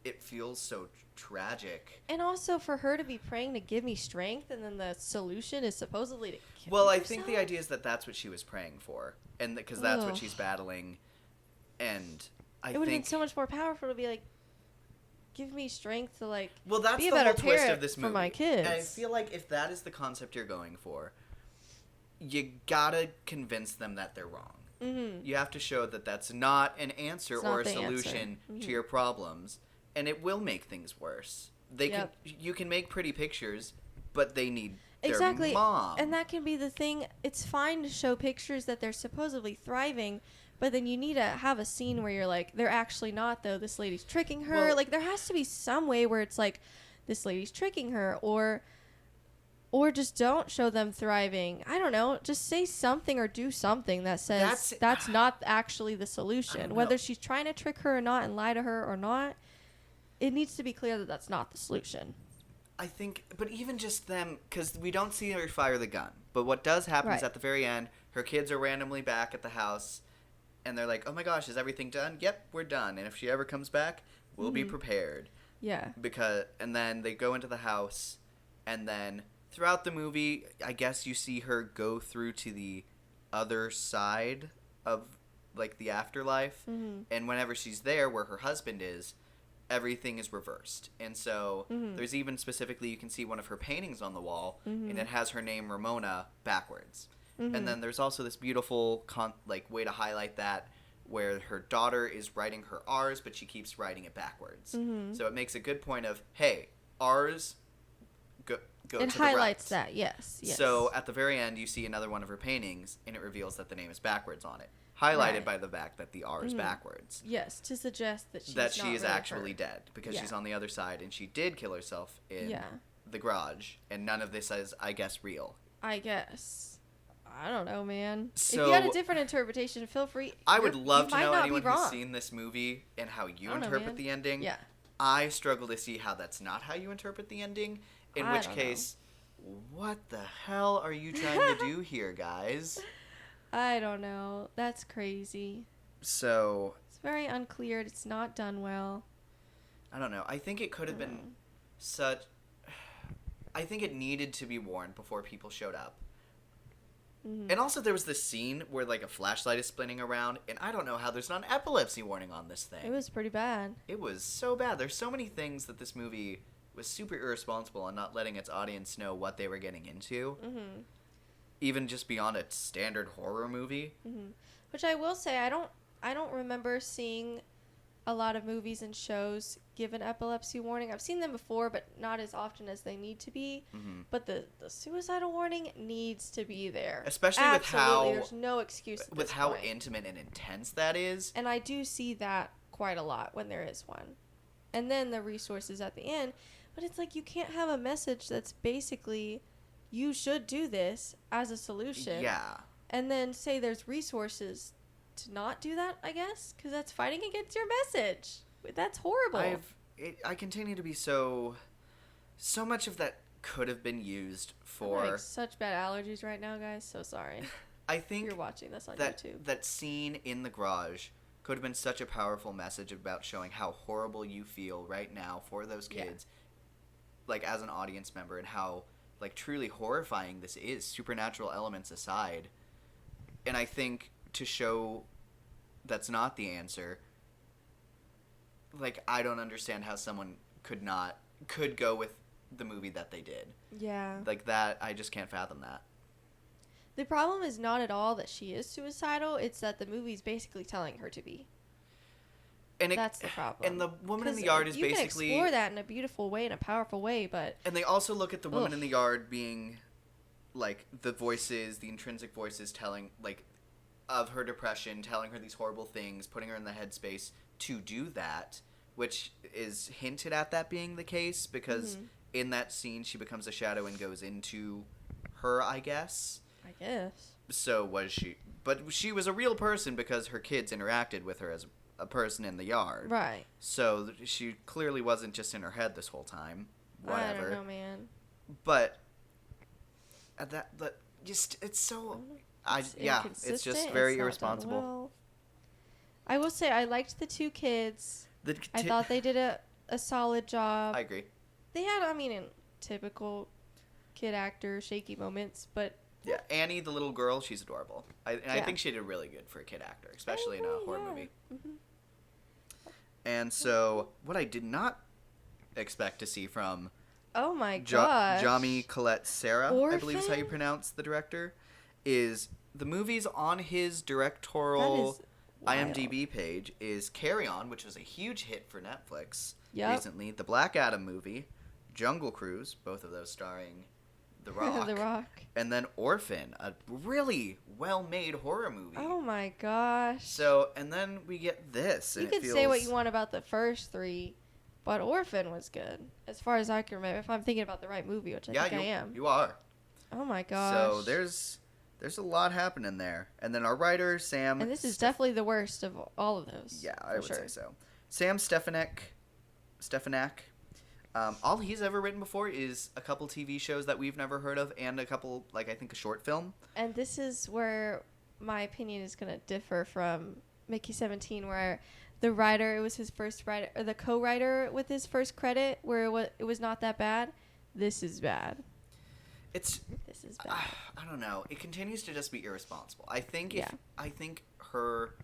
it feels so tragic. And also for her to be praying to give me strength, and then the solution is supposedly to kill Well, I yourself? think the idea is that that's what she was praying for, and because that's what Ugh. she's battling, and I It would have been think so much more powerful to be like, give me strength to like well, that's be a the better whole twist parent of this for movie. my kids. And I feel like if that is the concept you're going for, you gotta convince them that they're wrong. Mm-hmm. You have to show that that's not an answer It's or not a the answer. solution Mhm. to your problems, and it will make things worse. You can make pretty pictures, but they need their Exactly. mom. And that can be the thing. It's fine to show pictures that they're supposedly thriving, but then you need to have a scene where you're like, they're actually not, though. This lady's tricking her. Well- Like, there has to be some way where it's like, this lady's tricking her, or just don't show them thriving. I don't know. Just say something or do something that says that's not actually the solution. Whether she's trying to trick her or not and lie to her or not, it needs to be clear that that's not the solution. I think, but even just them, because we don't see her fire the gun. But what does happen is Right. at the very end, her kids are randomly back at the house, and they're like, "Oh my gosh, is everything done? Yep, we're done. And if she ever comes back, we'll be prepared." Yeah. And then they go into the house, and then throughout the movie, I guess you see her go through to the other side of, like, the afterlife. Mm-hmm. And whenever she's there, where her husband is, everything is reversed. And so there's even specifically, you can see one of her paintings on the wall, and it has her name Ramona backwards. And then there's also this beautiful way to highlight that, where her daughter is writing her R's, but she keeps writing it backwards. So it makes a good point of, hey, R's go to It the highlights right. that, yes. So at the very end, you see another one of her paintings, and it reveals that the name is backwards on it, highlighted Right. by the fact that the R is backwards. Yes, to suggest that she's That she not is really actually hurt. dead, because Yeah. she's on the other side, and she did kill herself in Yeah. the garage, and none of this is, I guess, real. I guess. I don't know, man. if So- you had a different interpretation, feel free. I would love you to might know not be anyone who's wrong. seen this movie and how you I don't know, interpret man. the ending. Yeah. I struggle to see how that's not how you interpret the ending, in I which don't know. case, what the hell are you trying to do here, guys? I don't know. That's crazy. So, It's very unclear. It's not done well. I don't know. I think it could have been such... I think it needed to be warned before people showed up. And also there was this scene where, like, a flashlight is spinning around, and I don't know how there's not an epilepsy warning on this thing. It was pretty bad. It was so bad. There's so many things that this movie was super irresponsible in not letting its audience know what they were getting into. Even just beyond a standard horror movie. Which I will say, I don't remember seeing a lot of movies and shows give an epilepsy warning. I've seen them before, but not as often as they need to be. But the suicidal warning needs to be there. Especially Absolutely, with there's no excuse at with this how point. intimate and intense that is. And I do see that quite a lot when there is one. And then the resources at the end. But it's like you can't have a message that's basically, you should do this as a solution. Yeah. And then say there's resources to not do that, I guess. Because that's fighting against your message. That's horrible. I continue to be so much of that could have been used I'm for... having such bad allergies right now, guys. So sorry. I think You're watching this on that YouTube. that scene in the garage could have been such a powerful message about showing how horrible you feel right now for those kids, like, as an audience member, and how, like, truly horrifying this is, supernatural elements aside. And I think to show that's not the answer, like, I don't understand how someone could go with the movie that they did. Yeah. Like, that, I just can't fathom that. The problem is not at all that she is suicidal. It's that the movie's basically telling her to be. And That's the problem. And the woman in the 'Cause yard is you basically... can explore that in a beautiful way, in a powerful way, but... And they also look at the woman Ugh. in the yard being, like, the voices, the intrinsic voices telling, like, of her depression, telling her these horrible things, putting her in the headspace to do that, which is hinted at that being the case, because in that scene she becomes a shadow and goes into her, I guess. I guess. So was she... But she was a real person because her kids interacted with her as a person in the yard. Right. So she clearly wasn't just in her head this whole time. Whatever. I don't know, man. But just it's so it's just Inconsistent, very it's not done irresponsible. well. I will say I liked the two kids. I thought they did a solid job. I agree. They had, I mean, typical kid actor shaky moments, but Yeah, Annie, the little girl, she's adorable. I Yeah. think she did really good for a kid actor, especially in a agree, horror yeah. movie. And so, what I did not expect to see from oh my gosh. Jami Colette Sarah, I believe is how you Orphan? pronounce the director, is the movies on his directorial That is wild. IMDb page is Carry On, which was a huge hit for Netflix Yep. recently, the Black Adam movie, Jungle Cruise, both of those starring The Rock. The Rock. And then Orphan, a really well-made horror movie. Oh my gosh. So, and then we get this. You and could say what you want about the first three, but Orphan was good, as far as I can remember. If I'm thinking about the right movie, which I think I am. You are. Oh my gosh. So there's a lot happening there. And then our writer, Sam... And this is definitely the worst of all of those. Yeah, I would say so. Sam Stefanak. All he's ever written before is a couple TV shows that we've never heard of and a couple, I think a short film. And this is where my opinion is going to differ from Mickey 17, where the writer, it was his first writer, or the co-writer with his first credit, where it was not that bad. This is bad. This is bad. I don't know. It continues to just be irresponsible. I think Yeah. I think her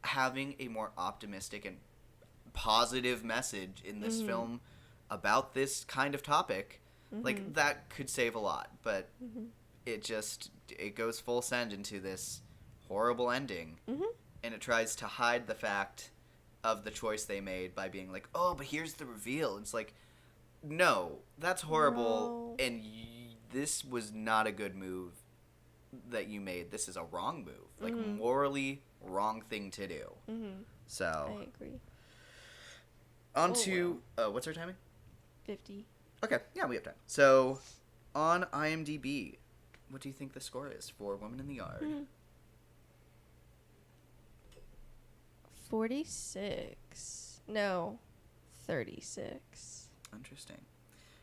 having a more optimistic and positive message in this film about this kind of topic, like, that could save a lot. But it goes full send into this horrible ending, and it tries to hide the fact of the choice they made by being like, oh, but here's the reveal. It's like, no, that's horrible, No. and this was not a good move that you made. This is a wrong move, like morally wrong thing to do. So I agree. on to what's our timing? 50. Okay, yeah, we have time. So on IMDb, what do you think the score is for Woman in the Yard? 46. No, 36. Interesting.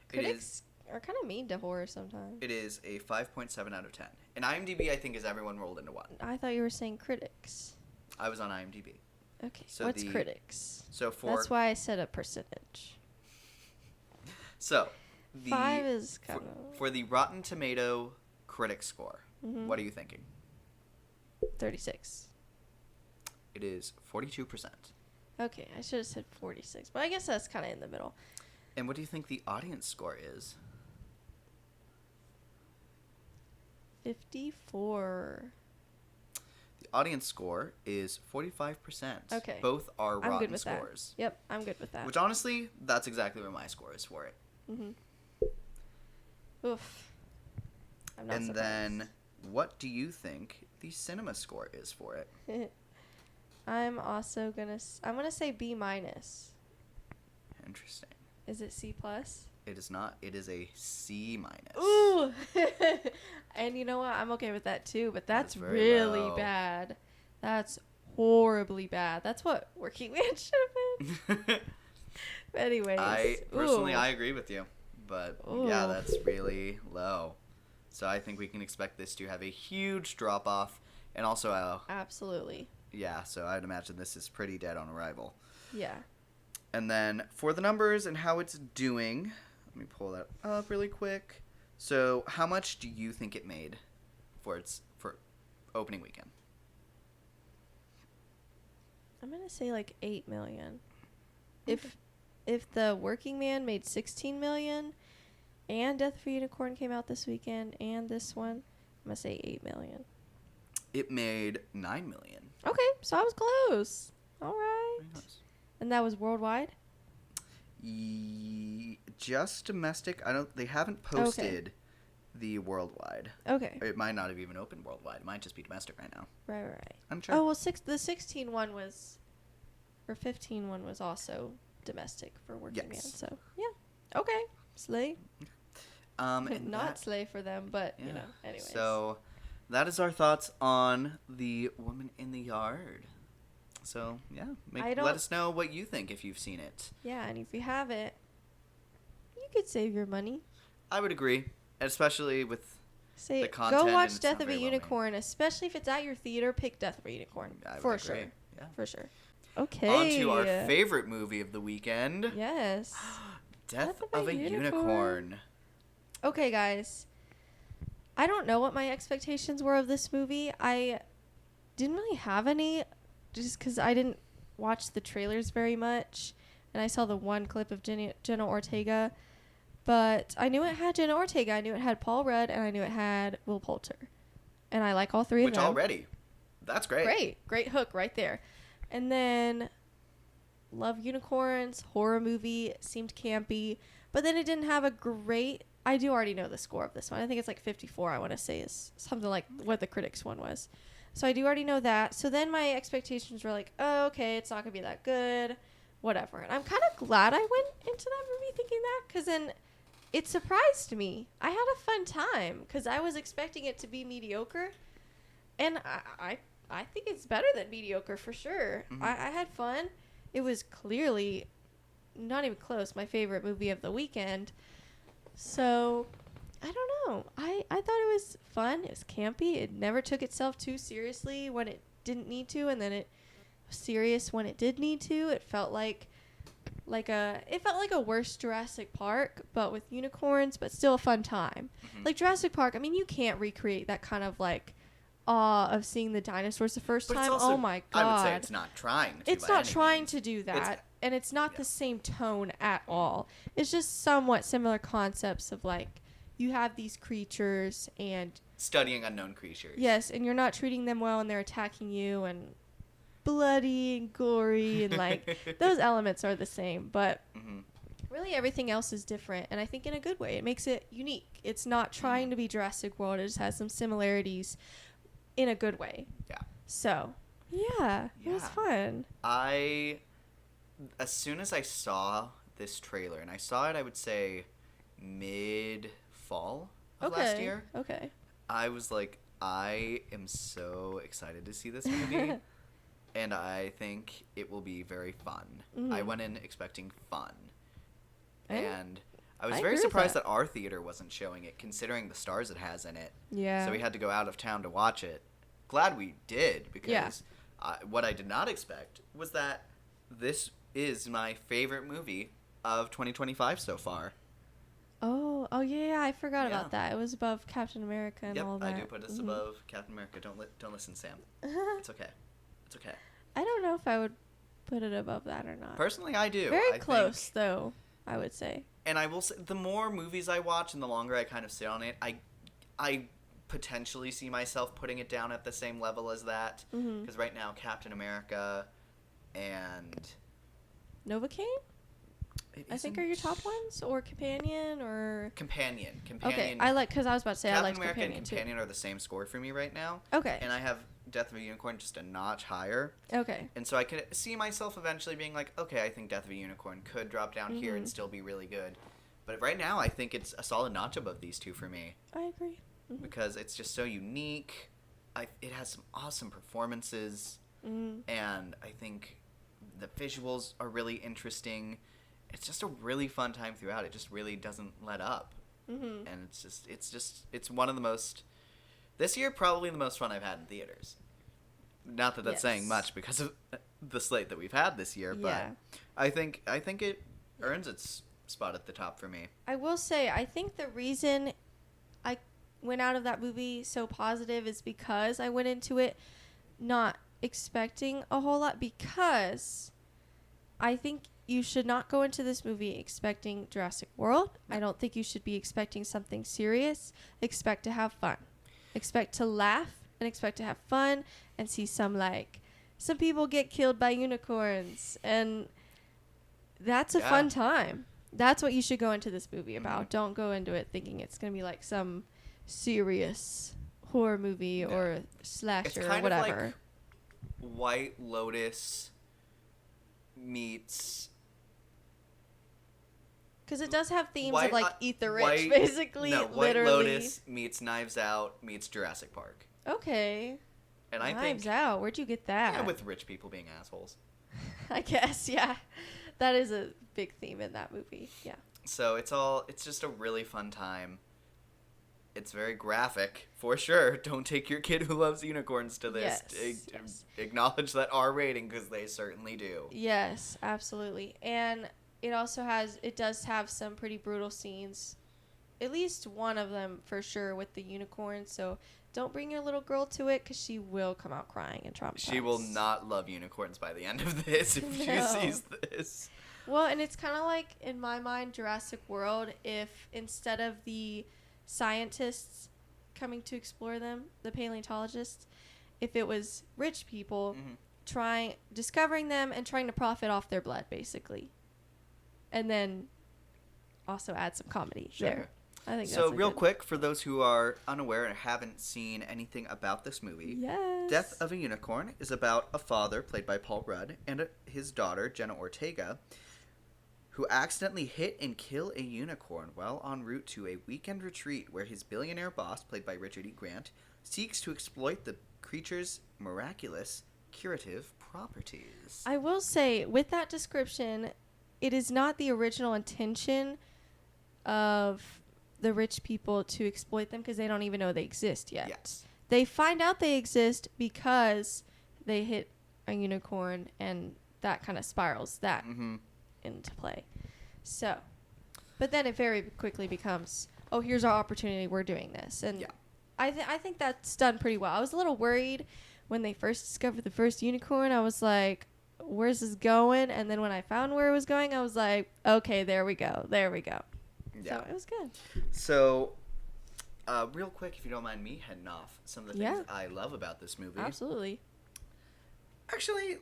Critics are kind of mean to horror sometimes. It is a 5.7 out of 10. And IMDb, I think, is everyone rolled into one. I thought you were saying critics. I was on IMDb. Okay, So what's the- critics? So for That's why I said a percentage. so the 5 is kind of for the Rotten Tomato critic score. What are you thinking? 36. It is 42%. Okay, I should have said 46, but I guess that's kind of in the middle. And what do you think the audience score is? 54. The audience score is 45%. Okay. Both are I'm rotten good with scores. that. Yep, I'm good with that. Which honestly, that's exactly what my score is for it. Oof. I'm not And surprised. then, what do you think the cinema score is for it? I'm also gonna. I'm gonna say B minus. Interesting. Is it C plus? It is not. It is a C minus. Ooh. And you know what? I'm okay with that too. But that's very really low. bad. That's horribly bad. That's what Working Man should have been. But anyways. I personally, ooh. I agree with you, but yeah, Ooh. that's really low. So I think we can expect this to have a huge drop off, and also, Absolutely. yeah. So I'd imagine this is pretty dead on arrival. Yeah. And then for the numbers and how it's doing, let me pull that up really quick. So how much do you think it made for opening weekend? I'm gonna say like 8 million. If the Working Man made 16 million, and Death of a Unicorn came out this weekend, and this one, I'm gonna say 8 million. It made 9 million. Okay, so I was close. All right. Very nice. And that was worldwide. Just domestic. They haven't posted the worldwide. Okay. It might not have even opened worldwide. It might just be domestic right now. Right. I'm sure. Oh well, the 16 one was, or 15 one was also domestic for Working Man. Yes. So yeah. Okay. Slay. And Not that- slay for them, but yeah. you know. Anyways. So that is our thoughts on the Woman in the Yard. So yeah, let us know what you think if you've seen it. Yeah, and if you have it, you could save your money. I would agree, especially with Say the content. go and watch it's Death not of a very well made. Unicorn, especially if it's at your theater. Pick Death of a Unicorn I would for agree. sure. Yeah. For sure. Okay. On to our favorite movie of the weekend. Yes. Death of a Unicorn. Okay, guys. I don't know what my expectations were of this movie. I didn't really have any, just because I didn't watch the trailers very much, and I saw the one clip of Jenna Ortega. But I knew it had Jenna Ortega, I knew it had Paul Rudd, and I knew it had Will Poulter. And I like all three of Which them. already, that's great. Great hook right there. And then love unicorns. Horror movie, seemed campy, but then it didn't have a great. I do already know the score of this one. I think it's like 54. I want to say is something like what the critics one was. So I do already know that. So then my expectations were like, oh, okay, it's not gonna be that good, whatever. And I'm kind of glad I went into that movie thinking that, because then it surprised me. I had a fun time because I was expecting it to be mediocre, and I think it's better than mediocre for sure. Mm-hmm. I had fun. It was clearly not even close my favorite movie of the weekend. So I don't know. I thought it was fun. It was campy. It never took itself too seriously when it didn't need to, and then it was serious when it did need to. It felt like a worse Jurassic Park, but with unicorns, but still a fun time. Mm-hmm. Like Jurassic Park, I mean, you can't recreate that kind of like awe of seeing the dinosaurs the first But time. it's also, Oh my god. I would say it's not trying to. It's by not any trying means. to do that, It's- and it's not the same tone at all. It's just somewhat similar concepts of like you have these creatures and Studying unknown creatures. yes, and you're not treating them well and they're attacking you and bloody and gory and like those elements are the same, but Mm-hmm. really everything else is different, and I think in a good way. It makes it unique. It's not trying to be Jurassic World. It just has some similarities in a good way. Yeah. So, yeah, it was Yeah. fun. As soon as I saw this trailer, and I saw it, I would say mid-fall of last year, Okay. I was like, I am so excited to see this movie, and I think it will be very fun. I went in expecting fun, and I was I very agree with surprised that. that our theater wasn't showing it, considering the stars it has in it. Yeah. So we had to go out of town to watch it. Glad we did, because what I did not expect was that this is my favorite movie of 2025 so far. Oh, yeah, I forgot Yeah. about that. It was above Captain America and Yep, all that. I do put us Mhm. above Captain America. Don't listen, Sam. It's okay. It's okay. I don't know if I would put it above that or not. Personally, I do. Very I close, think, though, I would say. and I will say, the more movies I watch and the longer I kind of sit on it, I potentially see myself putting it down at the same level as that. Mhm. Because right now, Captain America and Novocaine, I think, are your top ones, or Companion, or Companion. okay. I like, because I was about to say I Captain liked America Companion, and Companion are the same score for me right now. too. Okay. And I have Death of a Unicorn just a notch higher. Okay. And so I could see myself eventually being like, okay, I think Death of a Unicorn could drop down here and still be really good. But right now, I think it's a solid notch above these two for me, I agree. because it's just so unique. It has some awesome performances, Mm. and I think the visuals are really interesting. It's just a really fun time throughout. It just really doesn't let up. Mm-hmm. And it's one of the most, this year probably the most fun I've had in theaters. Not that that's saying Yes. much because of the slate that we've had this year, Yeah. but I think it earns its spot at the top for me. I will say, I think the reason I went out of that movie so positive is because I went into it not expecting a whole lot, because I think you should not go into this movie expecting Jurassic World. I don't think you should be expecting something serious. Expect to have fun. Expect to laugh and expect to have fun and see some people get killed by unicorns, and that's a Yeah. fun time. That's what you should go into this movie about. Don't go into it thinking it's going to be like some serious horror movie or slasher or kind whatever. of like White Lotus meets Because it does have themes White- of like Eat the Rich, White- basically, no, White literally. Lotus meets Knives Out meets Jurassic Park. Okay. And I Knives think Out. Where'd you get that? yeah, with rich people being assholes. I guess, yeah. That is a big theme in that movie. Yeah. So it's just a really fun time. It's very graphic, for sure. Don't take your kid who loves unicorns to this. Yes. Acknowledge that R rating, because they certainly do. Yes, absolutely. And it does have some pretty brutal scenes. At least one of them for sure with the unicorn. So don't bring your little girl to it, because she will come out crying and traumatized. She will not love unicorns by the end of this if she No. sees this. Well, and it's kind of like, in my mind, Jurassic World, if instead of the scientists coming to explore them, the paleontologists, if it was rich people discovering them and trying to profit off their blood, basically. And then also add some comedy there. I think so. That's Real quick, for those who are unaware and haven't seen anything about this movie, Yes. Death of a Unicorn is about a father, played by Paul Rudd, and his daughter, Jenna Ortega, who accidentally hit and kill a unicorn while en route to a weekend retreat where his billionaire boss, played by Richard E. Grant, seeks to exploit the creature's miraculous curative properties. I will say, with that description, it is not the original intention of the rich people to exploit them because they don't even know they exist yet. Yes. They find out they exist because they hit a unicorn, and that kind of spirals that into play. So, but then it very quickly becomes, oh, here's our opportunity, we're doing this. And I think that's done pretty well. I was a little worried when they first discovered the first unicorn. I was like, where's this going? And then when I found where it was going, I was like, okay, there we go. Yeah. So it was good. So, real quick, if you don't mind me heading off, some of the things I love about this movie. Absolutely. Actually,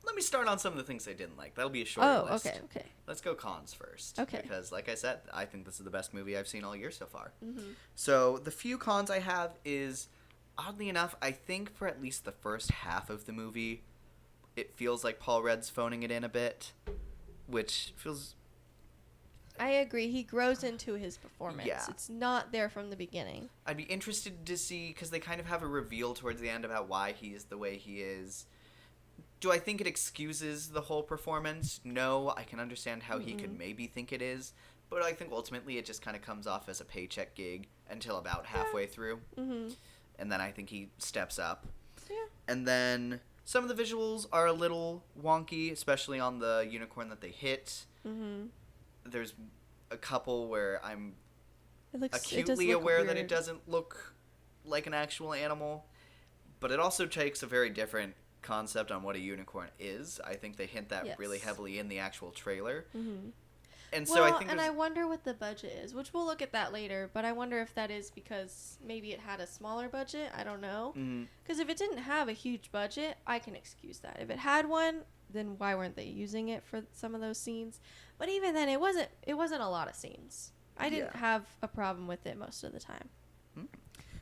let me start on some of the things I didn't like. That'll be a shorter list. Okay. Let's go cons first. Okay. Because, like I said, I think this is the best movie I've seen all year so far. Mm-hmm. So, the few cons I have is, oddly enough, I think for at least the first half of the movie, it feels like Paul Rudd's phoning it in a bit, which feels... I agree. He grows into his performance. Yeah. It's not there from the beginning. I'd be interested to see, because they kind of have a reveal towards the end about why he is the way he is. Do I think it excuses the whole performance? No, I can understand how he could maybe think it is, but I think ultimately it just kind of comes off as a paycheck gig until about halfway through. Mm-hmm. And then I think he steps up. Yeah. And then some of the visuals are a little wonky, especially on the unicorn that they hit. Mm-hmm. There's a couple where I'm It acutely aware that it doesn't look like an actual animal, but it also takes a very different concept on what a unicorn is. I think they hint that really heavily in the actual trailer. Mm-hmm. And so I think I wonder what the budget is, which we'll look at that later, but I wonder if that is because maybe it had a smaller budget. I don't know. Because if it didn't have a huge budget, I can excuse that. If it had one, then why weren't they using it for some of those scenes? But even then, it wasn't a lot of scenes. I didn't have a problem with it most of the time.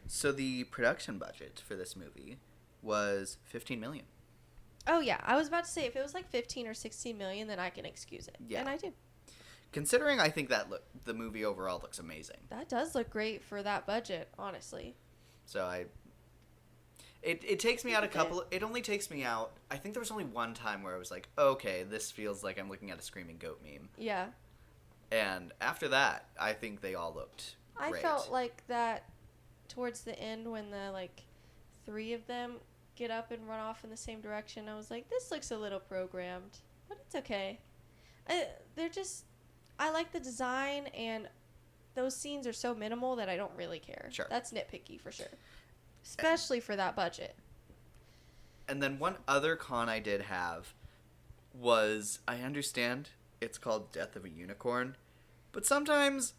So the production budget for this movie was $15 million. Oh yeah, I was about to say if it was like 15 or 16 million, then I can excuse it. Yeah. And I do. Considering I think that the movie overall looks amazing. That does look great for that budget, honestly. So it takes me out a couple. It only takes me out. I think there was only one time where I was like, okay, this feels like I'm looking at a screaming goat meme. Yeah. And after that, I think they all looked great. I felt like that towards the end when the three of them get up and run off in the same direction. I was like, this looks a little programmed, but it's okay. I like the design, and those scenes are so minimal that I don't really care. Sure. That's nitpicky for sure. Especially for that budget. And then one other con I did have was, I understand it's called Death of a Unicorn, but sometimes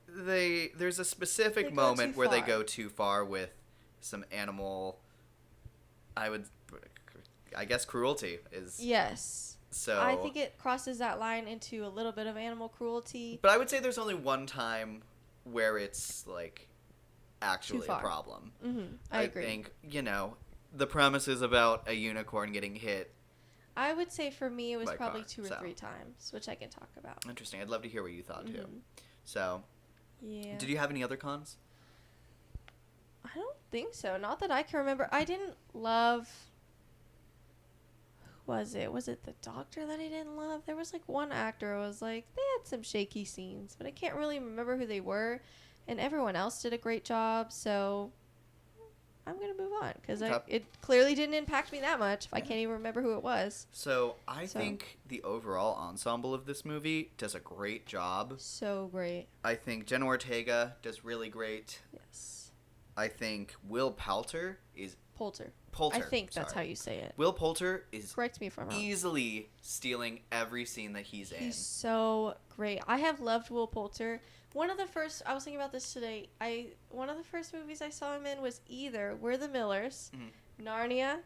there's a specific moment where they go too far with some animal, I guess cruelty is... Yes. So I think it crosses that line into a little bit of animal cruelty. But I would say there's only one time where it's actually a problem. Mm-hmm. I agree. Think, the premise is about a unicorn getting hit. I would say for me it was by probably car, 2 or 3 times, which I can talk about. Interesting. I'd love to hear what you thought too. So, yeah. Did you have any other cons? I don't think so. Not that I can remember. I didn't love... Was it the doctor that I didn't love? There was one actor I was like, they had some shaky scenes, but I can't really remember who they were, and everyone else did a great job, so I'm going to move on, because it clearly didn't impact me that much if I can't even remember who it was. So, I think the overall ensemble of this movie does a great job. So great. I think Jenna Ortega does really great. Yes. I think Will Poulter is... Poulter. Poulter. I think that's how you say it. Will Poulter is Correct me if I'm wrong. easily stealing every scene that he's in. He's so great. I have loved Will Poulter. I was thinking about this today. One of the first movies I saw him in was either We're the Millers, Narnia,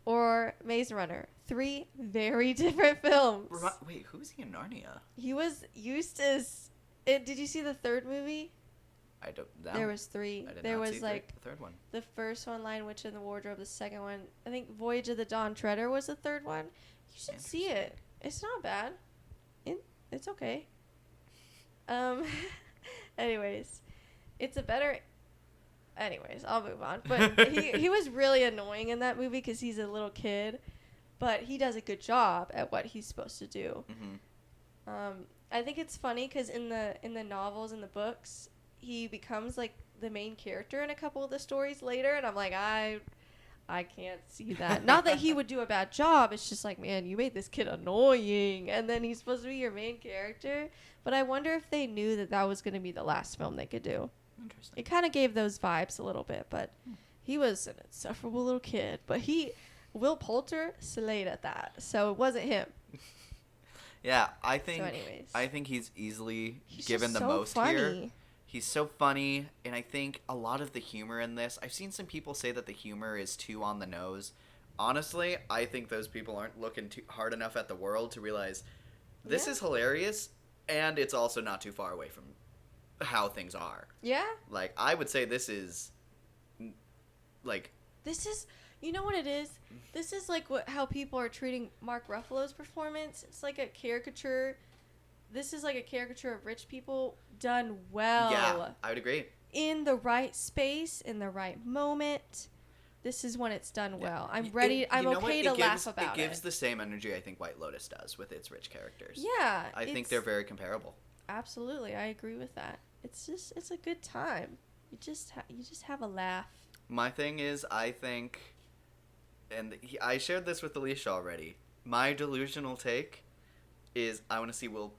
or Maze Runner. 3 very different films. Wait, who's he in Narnia? He was Eustace. Did you see the third movie? I don't know. There was 3. I did There not was see like the third one. the first one, Lion, Witch, and the Wardrobe. The second one, I think Voyage of the Dawn Treader was the third one. You should see it. It's not bad. It's okay. Anyways, it's a better. Anyways, I'll move on. But he was really annoying in that movie because he's a little kid, but he does a good job at what he's supposed to do. Mm-hmm. I think it's funny because in the novels and the books, he becomes like the main character in a couple of the stories later, and I'm like, I can't see that. Not that he would do a bad job. It's just like, man, you made this kid annoying, and then he's supposed to be your main character. But I wonder if they knew that was going to be the last film they could do. Interesting. It kind of gave those vibes a little bit, but he was an insufferable little kid. But Will Poulter slayed at that, so it wasn't him. Yeah, I think. So anyways. I think he's easily He's given just the so most funny. here. He's so funny, and I think a lot of the humor in this. I've seen some people say that the humor is too on the nose. Honestly, I think those people aren't looking too hard enough at the world to realize this is hilarious, and it's also not too far away from how things are. Yeah. Like, I would say this is, like... This is, you know what it is? This is like how people are treating Mark Ruffalo's performance. It's like a caricature. This is like a caricature of rich people done well. Yeah, I would agree. In the right space, in the right moment. This is when it's done well. I'm ready. I'm okay to laugh about it. It gives the same energy I think White Lotus does with its rich characters. Yeah. I think they're very comparable. Absolutely. I agree with that. It's a good time. You just have a laugh. My thing is, I think, and I shared this with Alicia already. My delusional take is I want to see Will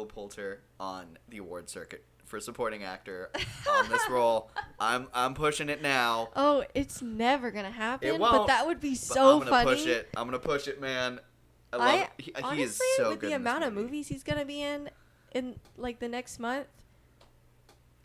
Poulter on the award circuit for supporting actor on this role. I'm pushing it now. Oh, it's never gonna happen. It won't. But that would be so I'm funny. I'm gonna push it, man. I love. Honestly, he is so with good. the in this amount of movie. movies he's gonna be in like the next month,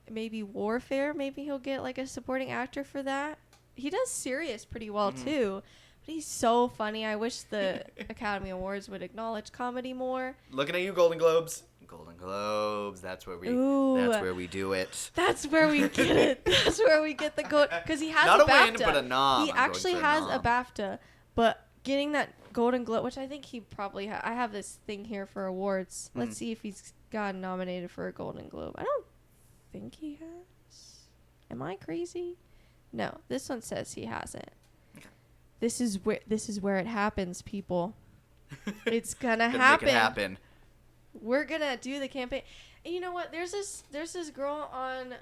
maybe Warfare. Maybe he'll get like a supporting actor for that. He does serious pretty well too. But he's so funny. I wish the Academy Awards would acknowledge comedy more. Looking at you, Golden Globes. Golden Globes. That's where we. Ooh. That's where we do it. That's where we get it. That's where we get the gold. Because he has Not a a BAFTA. win, but a nom. He I'm actually going for has a a nom. BAFTA, but getting that Golden Globe, which I think he probably I have this thing here for awards. Let's see if he's gotten nominated for a Golden Globe. I don't think he has. Am I crazy? No, this one says he hasn't. Okay. This is where it happens, people. It's gonna Gonna happen. Make it happen. We're gonna do the campaign. And you know what? There's this girl on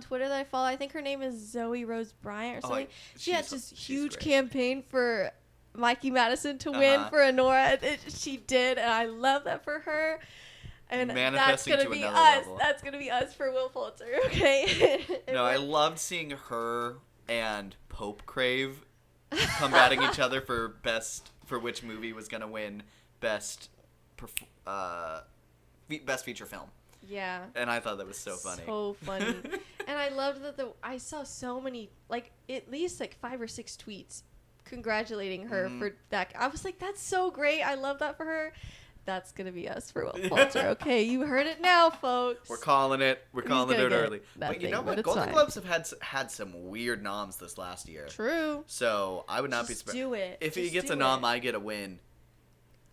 Twitter that I follow. I think her name is Zoe Rose Bryant or something. She had this huge great. campaign for Mikey Madison to win for Honora. She did, and I love that for her. And Manifesting that's to gonna be another us. level. That's gonna be us for Will Poulter. Okay. No, I loved seeing her and Pope Crave combating each other for which movie was gonna win best feature film. Yeah. And I thought that was so funny. So funny. And I loved that I saw so many, like, at least like 5 or 6 tweets congratulating her for that. I was like, that's so great. I love that for her. That's going to be us for Will Poulter. Okay, you heard it now, folks. We're calling it. We're calling it gonna get early. But you know what? Golden Globes have had some weird noms this last year. True. So I would not be Just surprised. do it. If he Just gets do a nom, it. I get a win.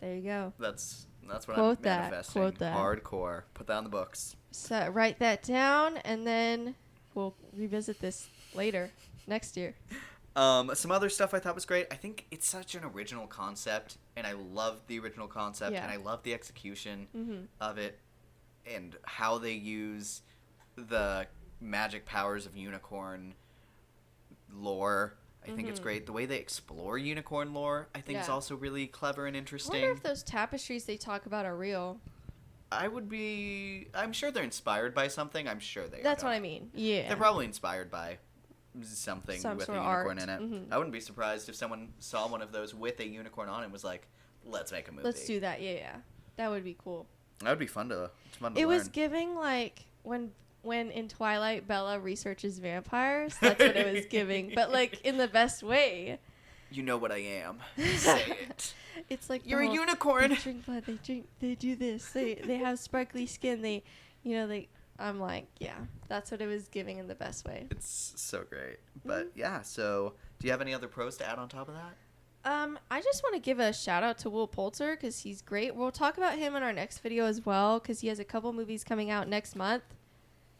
There you go. That's what Quote I'm that. manifesting. Quote that. Hardcore. Put that on the books. So write that down, and then we'll revisit this later, next year. Some other stuff I thought was great. I think it's such an original concept, and I love the original concept, and I love the execution of it, and how they use the magic powers of unicorn lore. I think it's great. The way they explore unicorn lore, I think, is also really clever and I interesting. wonder if those tapestries they talk about are real. I'm sure they're inspired by something. I'm sure they are. That's what I mean. Yeah. They're probably inspired by something Some with a sort of unicorn art. in it. I wouldn't be surprised if someone saw one of those with a unicorn on it and was like, let's make a movie. Let's do that. Yeah. That would be cool. That would be fun to It learn. was giving, like, when when in Twilight Bella researches vampires. That's what it was giving, but like in the best way. You know what I am. Say it. It's like You're a unicorn. They drink blood. They do this. They have sparkly skin. I'm like, yeah, that's what it was giving in the best way. It's so great. But yeah, so do you have any other pros to add on top of that? I just want to give a shout out to Will Poulter because he's great. We'll talk about him in our next video as well because he has a couple movies coming out next month.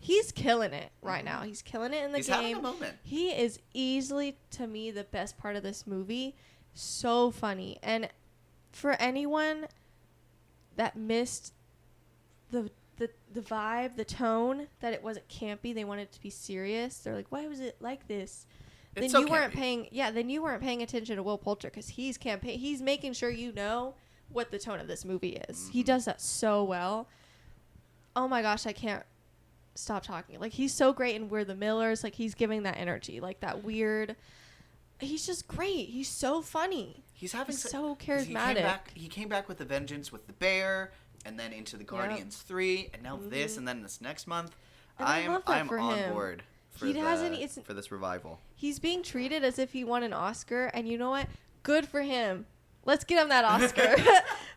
He's killing it right now. He's killing it in the game. He's having a moment. He is easily, to me, the best part of this movie. So funny. And for anyone that missed the vibe, the tone, that it wasn't campy, they wanted it to be serious. They're like, why was it like this? It's Then so you weren't campy. paying paying attention to Will Poulter because he's making sure you know what the tone of this movie is. Mm-hmm. He does that so well. Oh my gosh, I can't stop talking. Like, he's so great in We're the Millers. Like, he's giving that energy, like that weird. He's just great. He's so funny. He's so charismatic. He came back with a vengeance with the bear, and then into the Guardians 3, and now this, and then this next month. And I love that I'm for on him. board for for this revival. He's being treated as if he won an Oscar, and you know what? Good for him. Let's get him that Oscar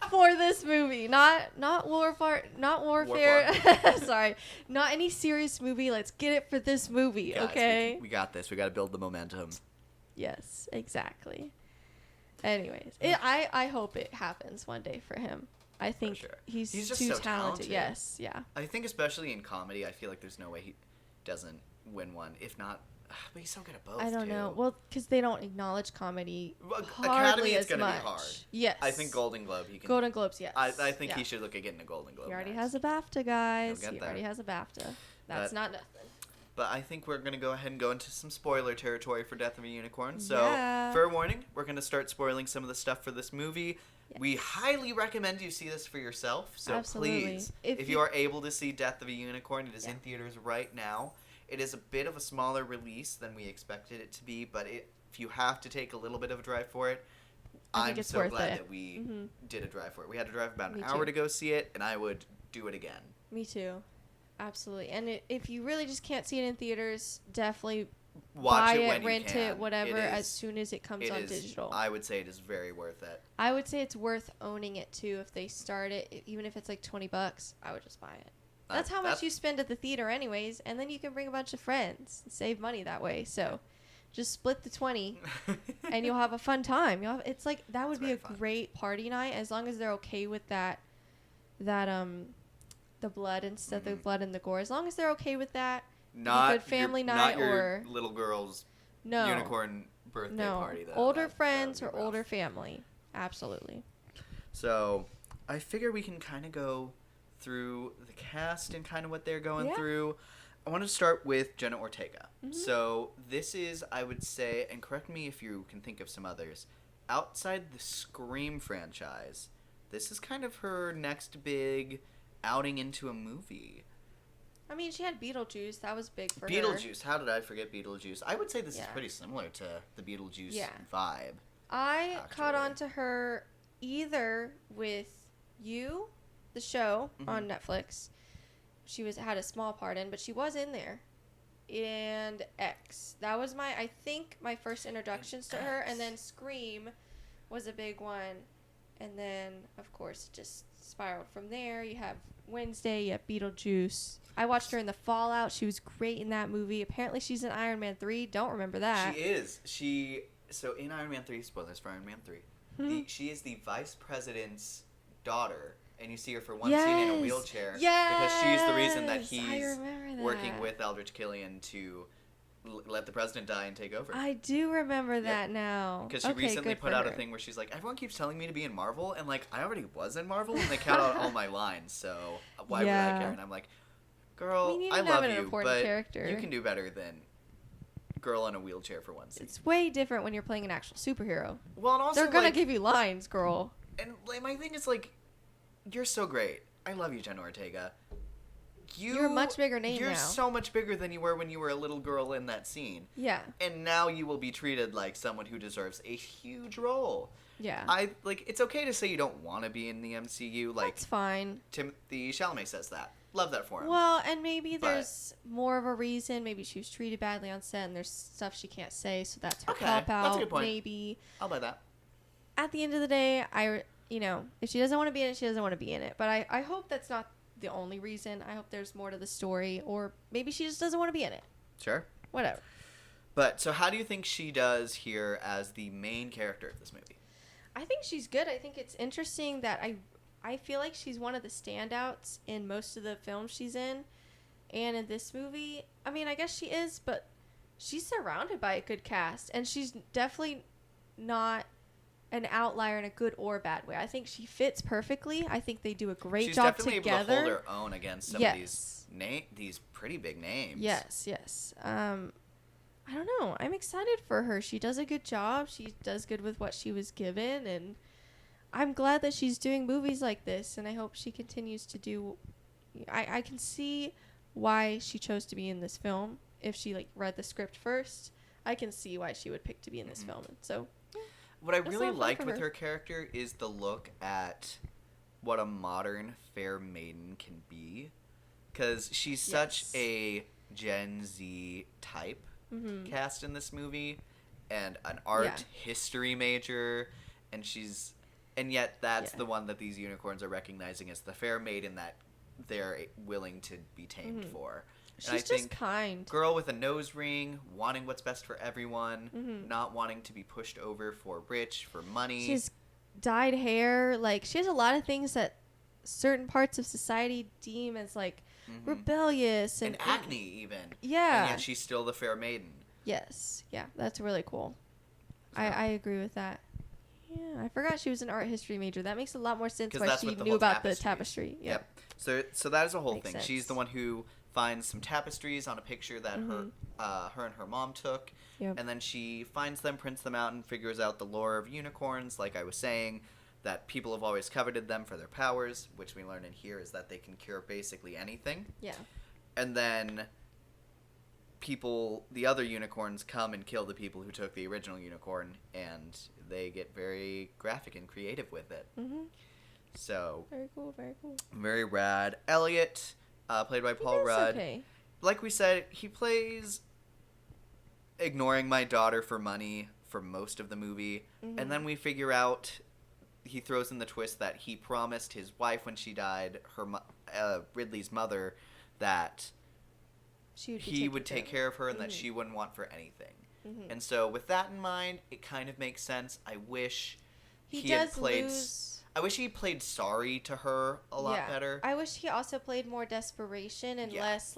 for this movie. Not warfare. Sorry, not any serious movie. Let's get it for this movie, Guys, okay? we got this. We got to build the momentum. Yes, exactly. Anyways, I hope it happens one day for him. I think sure. he's just too so talented. Yes, yeah. I think especially in comedy, I feel like there's no way he doesn't win one. If not, but he's so good at both. I don't know. too. Well, because they don't acknowledge comedy Academy, hardly it's as gonna much. be hard. Yes. I think Golden Globe. He can. Golden Globes, yes. I think Yeah. he should look at getting a Golden Globe. He already next. has a BAFTA, guys. He'll get He there. already has a BAFTA. That's not nothing. But I think we're going to go ahead and go into some spoiler territory for Death of a Unicorn. So, Yeah. fair warning, we're going to start spoiling some of the stuff for this movie. Yes. We highly recommend you see this for yourself. So Absolutely. please, If if you- you are able to see Death of a Unicorn, it is Yeah. in theaters right now. It is a bit of a smaller release than we expected it to be, but if you have to take a little bit of a drive for it, I think I'm it's so worth glad it. that we Mhm. did a drive for it. We had to drive about an Me hour too. to go see it, and I would do it again. Me too. Absolutely. And if you really just can't see it in theaters, definitely Watch buy it when rent you can. it, whatever, It as is- soon as it comes it on is- digital. I would say it is very worth it. I would say it's worth owning it too. If they start it, even if it's like $20, I would just buy it. That's how much you spend at the theater anyways, and then you can bring a bunch of friends and save money that way. So just split the 20 and you'll have a fun time. It's like that would It's be a very fun. great party night as long as they're okay with that the blood and stuff, the blood and the gore. As long as they're okay with that, Not good family your, night not your or little girl's no. unicorn birthday party. Older that friends would or be rough. older family. Absolutely. So I figure we can kind of go through the cast and kind of what they're going Yeah. through. I want to start with Jenna Ortega. Mhm. So this is, I would say, and correct me if you can think of some others, outside the Scream franchise, this is kind of her next big outing into a movie. I mean, she had Beetlejuice. That was big for her. Beetlejuice. How did I forget Beetlejuice? I would say this is Yeah. pretty similar to the Beetlejuice Yeah. vibe. I caught actually. on to her either with You, the show on Netflix. She had a small part in, but she was in there. And X. That was I think my first introductions to her. And then Scream was a big one. And then, of course, it just spiraled from there. You have Wednesday, you have Beetlejuice. I watched her in the Fallout. She was great in that movie. Apparently, she's in Iron Man 3. Don't remember that. She is. So in Iron Man 3, spoilers for Iron Man 3, she is the vice president's daughter, and you see her for one scene in a Yes. wheelchair because she's the reason that Yes, I he's remember working that. with Eldritch Killian to let the president die and take over. I do remember that now. Because she Okay, recently good put for out a her. thing where she's like, everyone keeps telling me to be in Marvel, and like, I already was in Marvel, and they cut out all my lines, so why would I Yeah. care? And I'm like, girl, I mean, you I didn't have love an you, important but character. you can do better than girl in a wheelchair for one scene. It's way different when you're playing an actual superhero. Well, and also, They're gonna like, give you lines, girl. and like, my thing is like, you're so great. I love you, Jenna Ortega. You're a much bigger name You're now. so much bigger than you were when you were a little girl in that scene. Yeah, And now you will be treated like someone who deserves a huge role. yeah. It's okay to say you don't want to be in the MCU. Like, That's fine. Timothy Chalamet says that. love that for him. Well, and maybe there's more of a reason. Maybe she was treated badly on set, and there's stuff she can't say, so that's her cop out. That's a good point. Maybe. I'll buy that. At the end of the day, if she doesn't want to be in it, she doesn't want to be in it. But I hope that's not the only reason. I hope there's more to the story, or maybe she just doesn't want to be in it. Sure. Whatever. But so how do you think she does here as the main character of this movie? I think she's good. I think it's interesting that I feel like she's one of the standouts in most of the films she's in. And in this movie, I mean, I guess she is, but she's surrounded by a good cast. And she's definitely not an outlier in a good or bad way. I think she fits perfectly. I think they do a great job together. She's definitely able to hold her own against some of these pretty big names. Yes. I don't know. I'm excited for her. She does a good job. She does good with what she was given, and I'm glad that she's doing movies like this, and I hope she continues to do. I can see why she chose to be in this film. If she read the script first, I can see why she would pick to be in this film. And so, what I really liked with her character is the look at what a modern fair maiden can be, because she's such a Gen Z type. Cast in this movie, and an art history major, and yet that's the one that these unicorns are recognizing as the fair maiden that they're willing to be tamed for. And she's just kind. Girl with a nose ring, wanting what's best for everyone, not wanting to be pushed over for money. She's dyed hair. She has a lot of things that certain parts of society deem as rebellious and acne even. Yeah. And yet she's still the fair maiden. Yes. Yeah, that's really cool. So. I agree with that. Yeah, I forgot she was an art history major. That makes a lot more sense why she knew about the tapestry. Yeah. Yep. So that is a whole makes thing. sense. She's the one who finds some tapestries on a picture that her and her mom took. Yep. And then she finds them, prints them out, and figures out the lore of unicorns, like I was saying, that people have always coveted them for their powers, which we learn in here is that they can cure basically anything. Yeah. And then the other unicorns come and kill the people who took the original unicorn, and they get very graphic and creative with it. So very cool. Very rad. Elliot, played by Paul Rudd. Okay. Like we said, he plays ignoring my daughter for money for most of the movie, and then we figure out he throws in the twist that he promised his wife when she died, Ridley's mother, that he would take care of her and that she wouldn't want for anything. And so with that in mind, it kind of makes sense. I wish I wish he played sorry to her a lot better. I wish he also played more desperation and less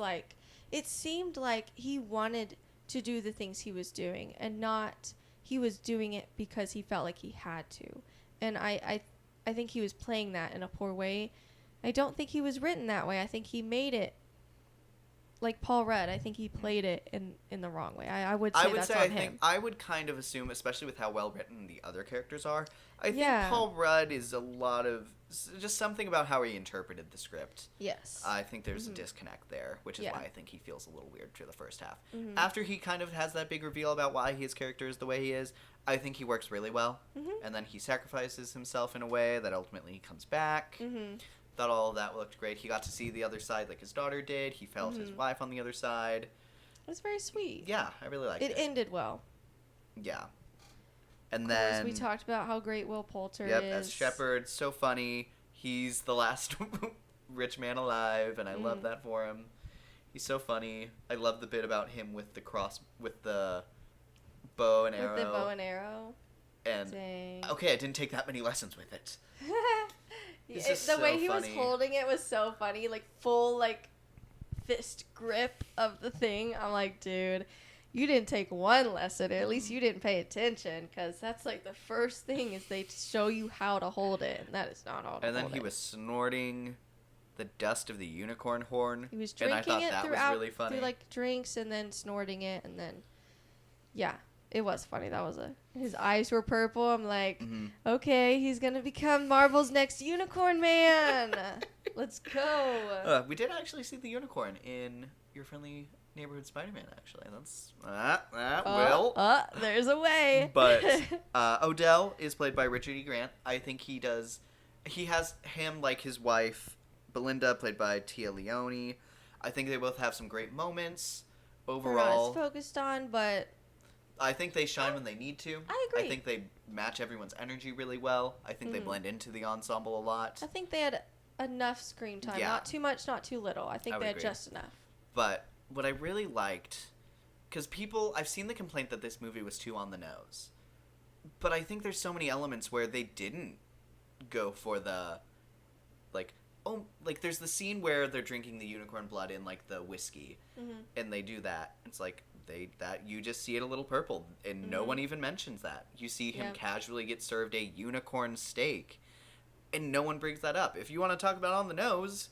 it seemed like he wanted to do the things he was doing and not he was doing it because he felt like he had to. And I think he was playing that in a poor way. I don't think he was written that way. I think he made it like Paul Rudd. I think he played it in the wrong way. I would say that's on him. I would kind of assume, especially with how well written the other characters are, I think Paul Rudd is a lot of just something about how he interpreted the script. Yes. I think there's a disconnect there, which is why I think he feels a little weird through the first half. After he kind of has that big reveal about why his character is the way he is, I think he works really well. And then he sacrifices himself in a way that ultimately he comes back. Thought all of that looked great. He got to see the other side like his daughter did. He felt his wife on the other side. It was very sweet. Yeah, I really liked it. It ended well. Yeah. And then we talked about how great Will Poulter is. Yep, as Shepard, so funny. He's the last rich man alive, and I love that for him. He's so funny. I love the bit about him with the bow and arrow. With the bow and arrow. And dang. Okay, I didn't take that many lessons with it. The way he was holding it was so funny, full fist grip of the thing. I'm like, dude, you didn't take one lesson, or at least you didn't pay attention, because that's the first thing is they show you how to hold it, and that is not how to hold it. And then he was snorting the dust of the unicorn horn. He was drinking and I thought it that throughout, was really funny. through drinks, and then snorting it, and then it was funny. His eyes were purple. I'm like, okay, he's gonna become Marvel's next unicorn man. Let's go. We did actually see the unicorn in Your Friendly Neighborhood Spider-Man. Actually, that's there's a way. But Odell is played by Richard E. Grant. I think he has him like his wife Belinda, played by Tia Leone. I think they both have some great moments. They're not Overall, as focused on, but I think they shine when they need to. I agree. I think they match everyone's energy really well. I think they blend into the ensemble a lot. I think they had enough screen time. Yeah. Not too much, not too little. I think I would they had agree. just enough. But what I really liked, because I've seen the complaint that this movie was too on the nose. But I think there's so many elements where they didn't go for the, there's the scene where they're drinking the unicorn blood in, like, the whiskey. And they do that. It's like, you just see it a little purple, and no one even mentions that. You see him casually get served a unicorn steak, and no one brings that up. If you want to talk about on the nose,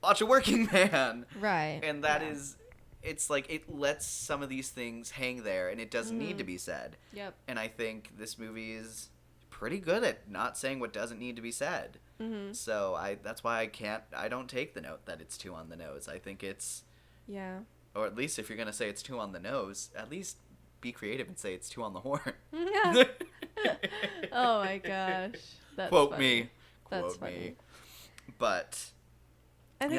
watch A Working Man. Right. And that is, it's like, it lets some of these things hang there, and it doesn't need to be said. Yep. And I think this movie is pretty good at not saying what doesn't need to be said. So that's why I don't take the note that it's too on the nose. I think it's, Yeah. or at least if you're going to say it's too on the nose, at least be creative and say it's too on the horn. Oh my gosh. That's Quote funny. me. That's Quote funny. me. But I think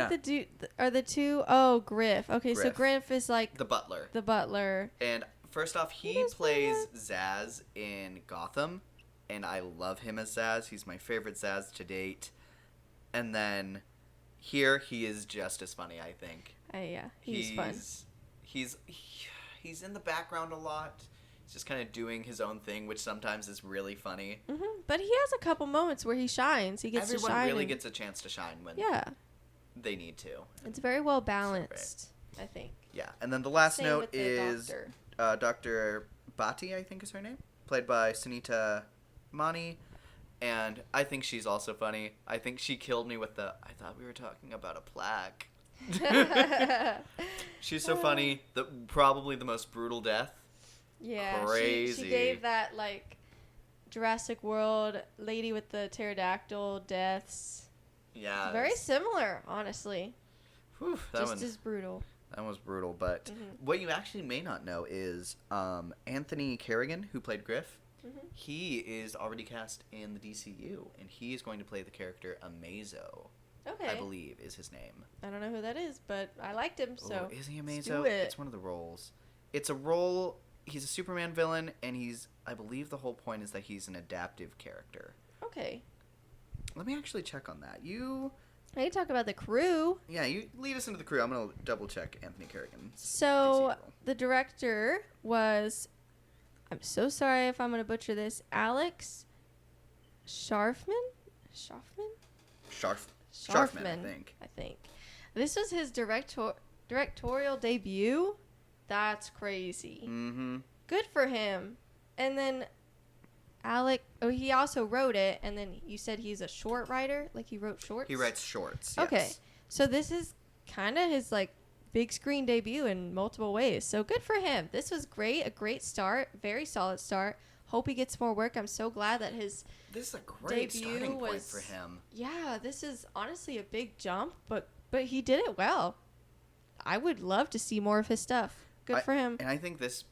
Yeah. the two. Oh, Griff. Okay, so Griff. Griff is like the butler. the butler. And first off, he does play plays Zaz in Gotham, and I love him as Zaz. He's my favorite Zaz to date. And then here, he is just as funny, I think. Yeah, he's fun. He's in the background a lot. He's just kind of doing his own thing, which sometimes is really funny. But he has a couple moments where he shines. He gets Everyone to shine. really and- gets a chance to shine when Yeah, they need to. it's very well balanced. I think. Yeah, and then the last Same note with the is doctor. Dr. Bhatti, I think is her name, played by Sunita Mani, and I think she's also funny. I think she killed me with I thought we were talking about a plaque. She's so funny. Probably the most brutal death. Yeah, Crazy. She gave that like Jurassic World lady with the pterodactyl deaths. Yeah. Very similar, honestly. Whew, Just as brutal. that was brutal. But what you actually may not know is Anthony Carrigan, who played Griff, he is already cast in the DCU, and he is going to play the character Amazo. Okay. I believe is his name. I don't know who that is, but I liked him, so. Is he let's Amazo? do it. It's one of the roles. It's a role. He's a Superman villain, and I believe the whole point is that he's an adaptive character. Okay. Let me actually check on that. I can talk about the crew. Yeah, you lead us into the crew. I'm going to double check Anthony Carrigan's So, DC role. the director was. I'm so sorry if I'm going to butcher this. Alex Sharfman? Sharfman, I think. This was his directorial debut. That's crazy. Mm-hmm. Good for him. And then he also wrote it, and then you said he's a short writer? Like he wrote shorts? He writes shorts, yes. Okay. So this is kind of his like big screen debut in multiple ways. So good for him. This was great. A great start. Very solid start. Hope he gets more work. I'm so glad that his This is a great debut starting point was for him. Yeah, this is honestly a big jump, but he did it well. I would love to see more of his stuff. Good for him. And I think this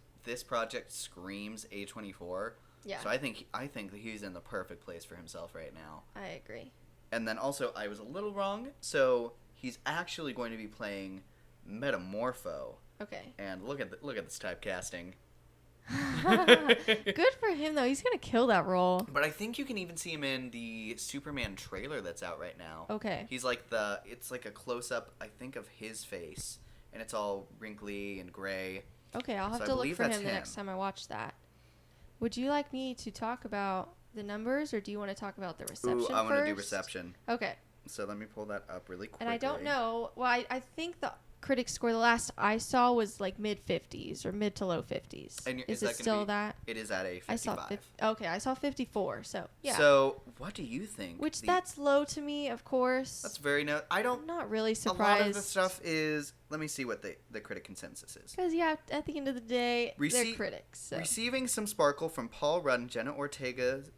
project screams A24. Yeah. So I think that he's in the perfect place for himself right now. I agree. And then also, I was a little wrong. So he's actually going to be playing Metamorpho. Okay. And look at this typecasting. Good for him though. He's gonna kill that role. But I think you can even see him in the Superman trailer that's out right now. Okay. He's like it's like a close up, I think, of his face, and it's all wrinkly and gray. Okay, I'll have So I to look believe for him that's the next him. time I watch that. Would you like me to talk about the numbers, or do you want to talk about the reception Ooh, I want to do first? reception. Okay. So let me pull that up really quickly. And I don't know. Well, I think the critic score the last I saw was like mid 50s or mid to low 50s. And is that it gonna still be- that? It is at a 55. I saw okay, I saw 54. So yeah. So what do you think? Which that's low to me, of course. That's very I I'm don't. not really A surprised. lot of the stuff is. Let me see what the critic consensus is. Because yeah, at the end of the day, they're Rece- critics. So. Receiving some sparkle from Paul Rudd and Jenna Ortega's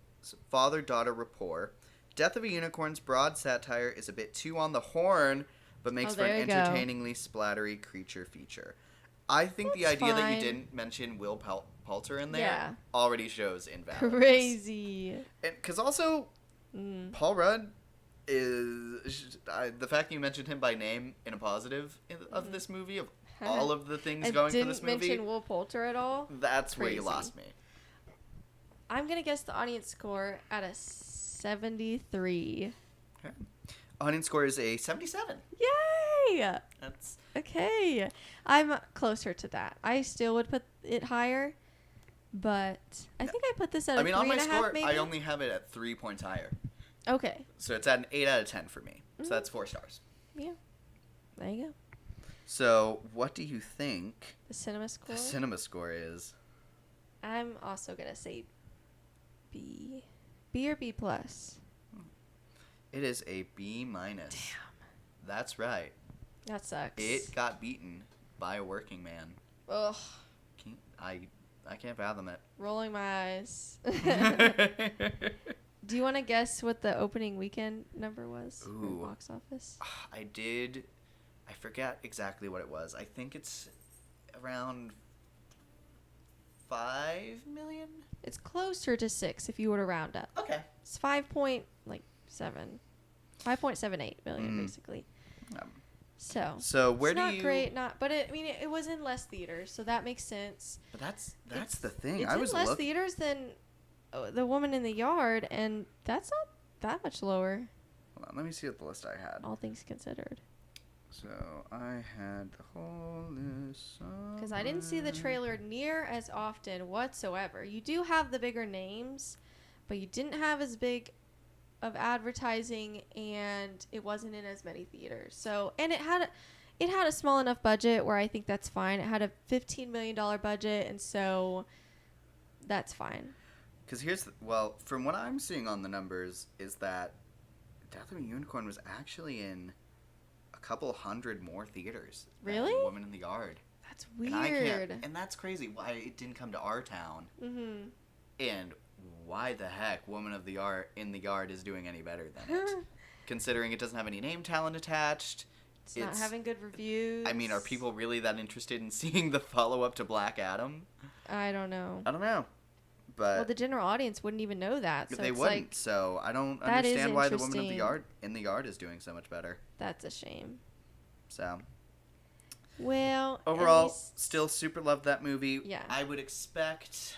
father-daughter rapport, Death of a Unicorn's broad satire is a bit too on the horn, but makes for there an you go. entertainingly splattery creature feature. I think the That's idea that fine. you didn't mention Will Poulter in there Yeah. already shows invalidness. Crazy. Because also, Mm. Paul Rudd, is the fact that you mentioned him by name in a positive of this movie, of all of the things going for this movie. I didn't mention Will Poulter at all. That's where you Crazy. lost me. I'm going to guess the audience score at a 73. Okay. Audience score is a 77. Yay! That's Okay. I'm closer to that. I still would put it higher, but I think I put this at a 3.5 on my score, maybe? I only have it at 3 points higher. Okay. So it's at an 8 out of 10 for me. So that's 4 stars. Yeah. There you go. So what do you think The cinema score? the cinema score is? I'm also going to say B. B or B plus? It is a B minus. Damn. That's right. That sucks. It got beaten by a working man. Ugh. I can't fathom it. Rolling my eyes. Do you want to guess what the opening weekend number was? For Ooh. box office? I did. I forget exactly what it was. I think it's around 5 million. It's closer to 6 if you were to round up. Okay. It's 5.78 million basically. So where it's do not you? great, but it was in less theaters, so that makes sense. But that's the thing. It's I in was less theaters than The Woman in the Yard, and that's not that much lower, Hold on, let me see what the list I had. all things considered. So I had the whole list. Because I didn't see the trailer near as often whatsoever. You do have the bigger names, but you didn't have as big of advertising, and it wasn't in as many theaters. So, and it had a small enough budget where I think that's fine. It had a $15 million budget, and so that's fine. Because from what I'm seeing on the numbers, is that Death of a Unicorn was actually in a couple hundred more theaters. Really? Than Woman in the Yard. That's And weird. and that's crazy. Why it didn't come to our town, Mm-hmm. and why the heck Woman of the Yard in the Yard is doing any better than it, considering it doesn't have any name talent attached. It's not having good reviews. I mean, are people really that interested in seeing the follow-up to Black Adam? I don't know. I don't know. But Well, the general audience wouldn't even know that. So they it's wouldn't, like, so I don't that is understand why the Woman of the interesting. Yard is doing so much better. that's a shame. So Well, at overall, least- still super loved that movie. Yeah. I would expect.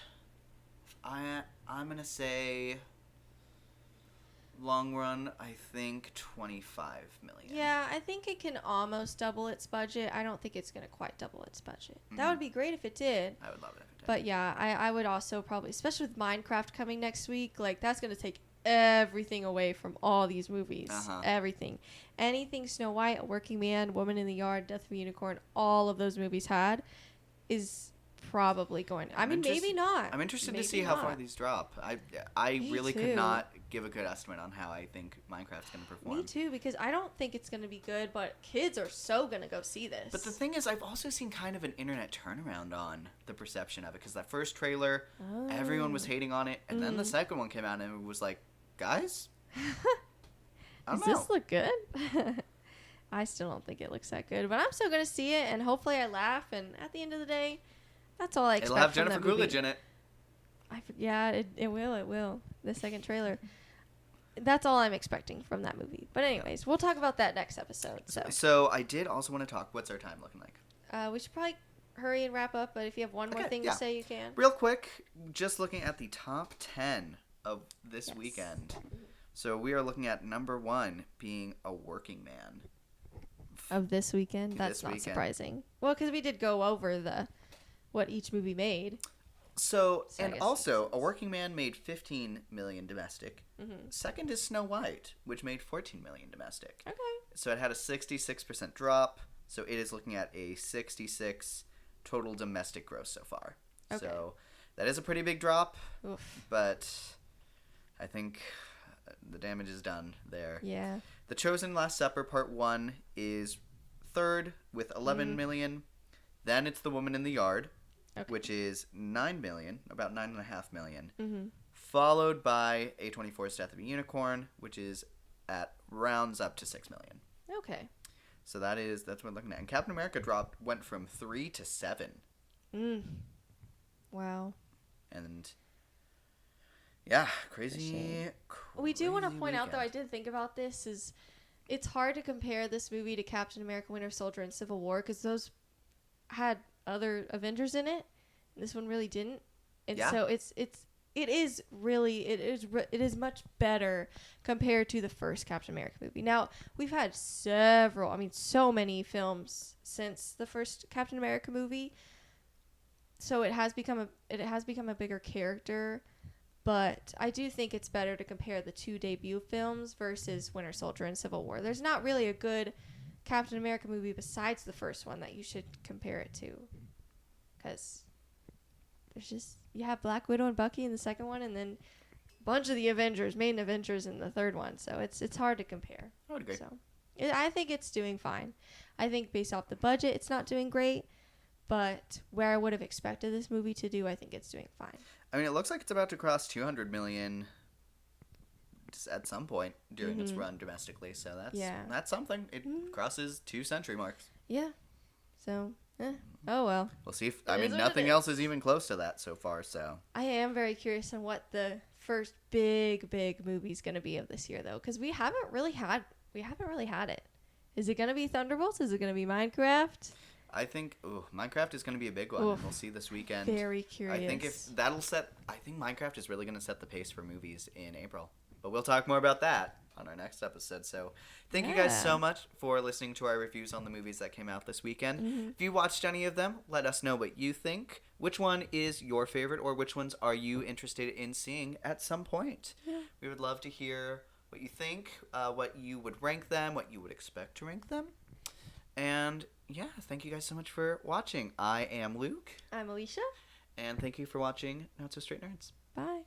I'm gonna say. Long run, I think 25 million. Yeah, I think it can almost double its budget. I don't think it's going to quite double its budget. That would be great if it did. I would love it if it did. But yeah, I would also probably, especially with Minecraft coming next week, like that's going to take everything away from all these movies. Everything. Anything Snow White, Working Man, Woman in the Yard, Death of a Unicorn, all of those movies had is probably going. I mean, maybe not. I'm interested to Maybe see how far not. these drop. I Me really too. could not give a good estimate on how I think Minecraft's going to perform. Me too, because I don't think it's going to be good, but kids are so going to go see this. But the thing is, I've also seen kind of an internet turnaround on the perception of it, because that first trailer, everyone was hating on it, and then the second one came out and it was like, guys, I don't Does know. this look good? I still don't think it looks that good, but I'm still going to see it, and hopefully I laugh, and at the end of the day, that's all I expect It'll have from Jennifer that movie. Coolidge in it. It will. The second trailer. That's all I'm expecting from that movie. But anyways, we'll talk about that next episode. So I did also want to talk, what's our time looking like? We should probably hurry and wrap up, but if you have one more Okay, thing yeah. to say, you can. Real quick, just looking at the top 10 of this Yes. weekend. So we are looking at number 1 being A Working Man. Of this weekend? This That's not weekend. surprising. Well, because we did go over what each movie made. So I and guess also, makes A sense. Working Man made 15 million domestic. Second is Snow White, which made 14 million domestic. Okay. So it had a 66% drop. So it is looking at a 66 total domestic gross so far. Okay. So that is a pretty big drop, Oof. but I think the damage is done there. Yeah. The Chosen Last Supper Part 1 is third with 11 million. Then it's The Woman in the Yard, which is 9 million, about 9.5 million. Followed by A24's Death of a Unicorn, which is rounds up to 6 million. Okay. So that's what we're looking at. And Captain America went from 3 to 7. Wow. And Yeah, crazy. We do want to crazy point out, though, I weekend. did think about this, is it's hard to compare this movie to Captain America Winter Soldier and Civil War because those had other Avengers in it. This one really didn't. And Yeah. so it is much better compared to the first Captain America movie. Now, we've had so many films since the first Captain America movie. So it has become a bigger character, but I do think it's better to compare the two debut films versus Winter Soldier and Civil War. There's not really a good Captain America movie besides the first one that you should compare it to, because you have Black Widow and Bucky in the second one, and then a bunch of the main Avengers in the third one. So it's hard to compare. I would agree. So I think it's doing fine. I think based off the budget, it's not doing great, but where I would have expected this movie to do, I think it's doing fine. I mean, it looks like it's about to cross 200 million at some point during its run domestically. So that's something. It crosses 2 century marks. Yeah. So, oh well. We'll see if It is what it nothing is. else is even close to that so far. So I am very curious on what the first big movie is going to be of this year, though, because we haven't really had it. Is it going to be Thunderbolts? Is it going to be Minecraft? I think Minecraft is going to be a big one. Oof. We'll see this weekend. Very curious. I think I think Minecraft is really going to set the pace for movies in April. But we'll talk more about that on our next episode. So thank you guys so much for listening to our reviews on the movies that came out this weekend. If you watched any of them, let us know what you think. Which one is your favorite, or which ones are you interested in seeing at some point? Yeah. We would love to hear what you think, what you would rank them, what you would expect to rank them. And yeah, thank you guys so much for watching. I am Luke. I'm Alicia. And thank you for watching Not So Straight Nerds. Bye.